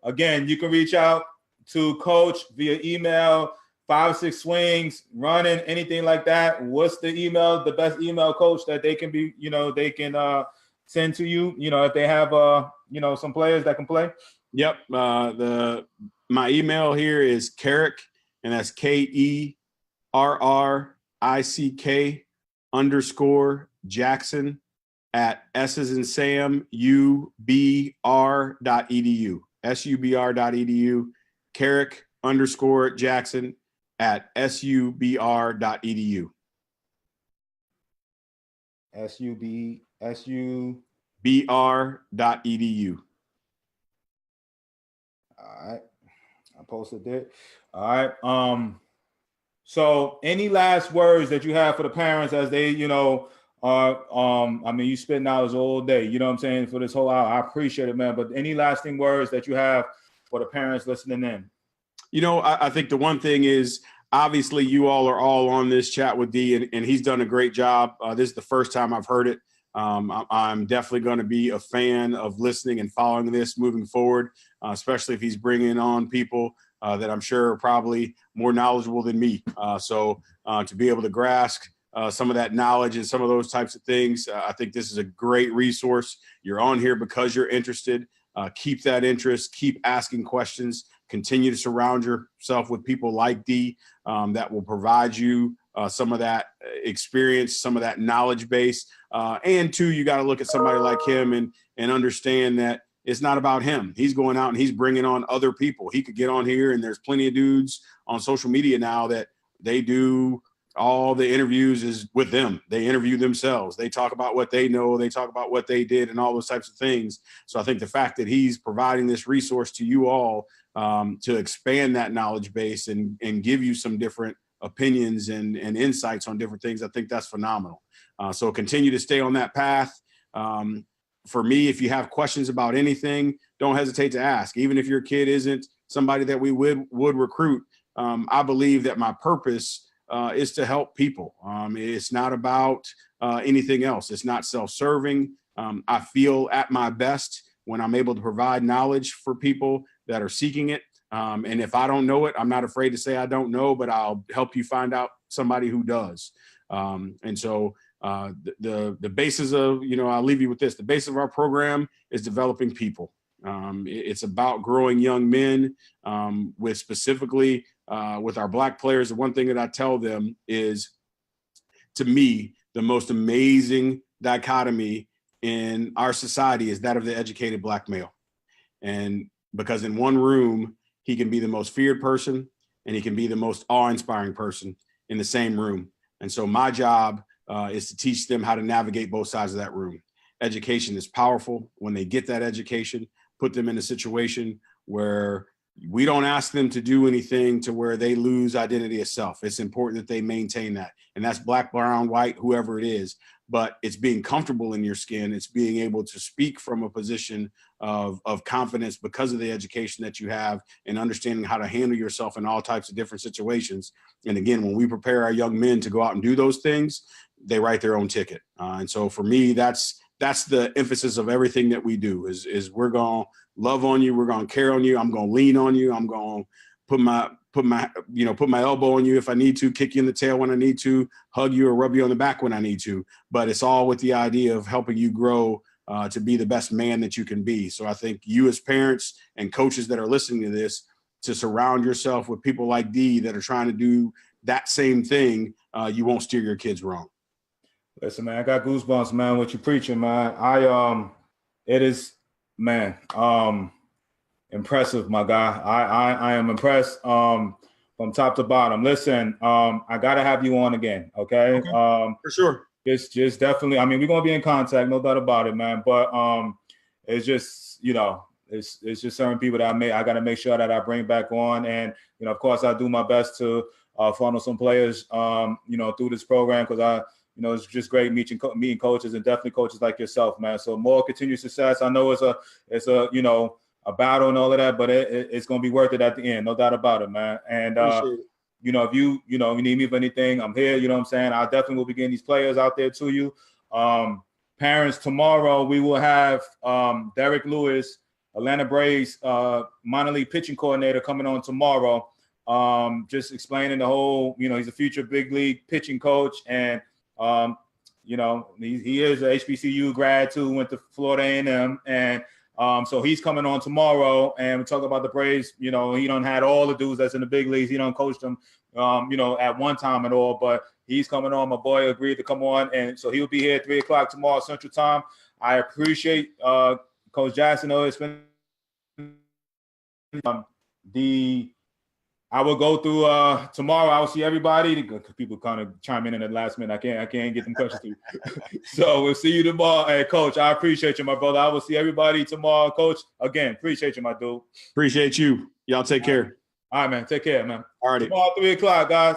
Again, you can reach out to Coach via email, 5-6 swings, running, anything like that. What's the best email, Coach, that they can send to you, if they have some players that can play? Yep. My email here is Kerrick, and that's KERRICK _Jackson at S as in Sam, UBR.edu. SUBR.edu. Kerrick _Jackson at SUBR.edu. SUBR.edu. All right. I posted it. All right. So any last words that you have for the parents as they, are, I mean, you spend hours all day, you know what I'm saying, for this whole hour. I appreciate it, man. But any lasting words that you have for the parents listening in? I think the one thing is, obviously you all are all on this chat with D, and he's done a great job. This is the first time I've heard it. I'm definitely going to be a fan of listening and following this moving forward, especially if he's bringing on people that I'm sure are probably more knowledgeable than me. So to be able to grasp some of that knowledge and some of those types of things, I think this is a great resource. You're on here because you're interested. Keep that interest. Keep asking questions. Continue to surround yourself with people like D that will provide you some of that experience, some of that knowledge base. And two, you got to look at somebody like him and understand that it's not about him. He's going out and he's bringing on other people. He could get on here, and there's plenty of dudes on social media now that they do all the interviews is with them. They interview themselves. They talk about what they know. They talk about what they did and all those types of things. So I think the fact that he's providing this resource to you all to expand that knowledge base and give you some different opinions and insights on different things, I think that's phenomenal. So continue to stay on that path. For me, if you have questions about anything, don't hesitate to ask. Even if your kid isn't somebody that we would recruit, I believe that my purpose is to help people. It's not about anything else. It's not self-serving. I feel at my best when I'm able to provide knowledge for people that are seeking it. And if I don't know it, I'm not afraid to say I don't know, but I'll help you find out somebody who does. And so the basis of, I'll leave you with this. The basis of our program is developing people. It's about growing young men with specifically with our Black players. The one thing that I tell them is, to me, the most amazing dichotomy in our society is that of the educated Black male. And because in one room, he can be the most feared person and he can be the most awe-inspiring person in the same room. And so my job is to teach them how to navigate both sides of that room. Education is powerful. When they get that education, put them in a situation where we don't ask them to do anything to where they lose identity of self. It's important that they maintain that. And that's Black, brown, white, whoever it is. But it's being comfortable in your skin. It's being able to speak from a position of confidence because of the education that you have and understanding how to handle yourself in all types of different situations. And again, when we prepare our young men to go out and do those things, they write their own ticket. And so for me, that's the emphasis of everything that we do is we're going to love on you. We're going to care on you. I'm going to lean on you. I'm going to put my elbow on you if I need to, kick you in the tail when I need to, hug you or rub you on the back when I need to. But it's all with the idea of helping you grow to be the best man that you can be. So I think you as parents and coaches that are listening to this, to surround yourself with people like D that are trying to do that same thing, you won't steer your kids wrong. Listen, man, I got goosebumps, man, what you preaching, man. It is, man, impressive, my guy. I am impressed from top to bottom. Listen, I gotta have you on again, okay? For sure. Just definitely. I mean, we're gonna be in contact, no doubt about it, man. But it's just, it's just certain people that I gotta make sure that I bring back on, and of course, I do my best to funnel some players, through this program because it's just great meeting coaches and definitely coaches like yourself, man. So more continued success. I know it's a battle and all of that, but it's going to be worth it at the end. No doubt about it, man. And, if you need me for anything, I'm here. You know what I'm saying? I definitely will be getting these players out there to you. Parents, tomorrow we will have Derek Lewis, Atlanta Braves minor league pitching coordinator, coming on tomorrow. Just explaining the whole, he's a future big league pitching coach. And, he is a HBCU grad too, went to Florida A&M. And so he's coming on tomorrow, and we talk about the Braves. He done had all the dudes that's in the big leagues. He done coached them, at one time and all, but he's coming on. My boy agreed to come on. And so he'll be here at 3:00 tomorrow Central Time. I appreciate Coach Jackson. It's been I will go through tomorrow. I will see everybody. People kind of chime in at the last minute. I can't get them questions through. So we'll see you tomorrow. Hey, Coach, I appreciate you, my brother. I will see everybody tomorrow. Coach, again, appreciate you, my dude. Appreciate you. Y'all take care. All right, man. Take care, man. All righty. Tomorrow, 3:00, guys.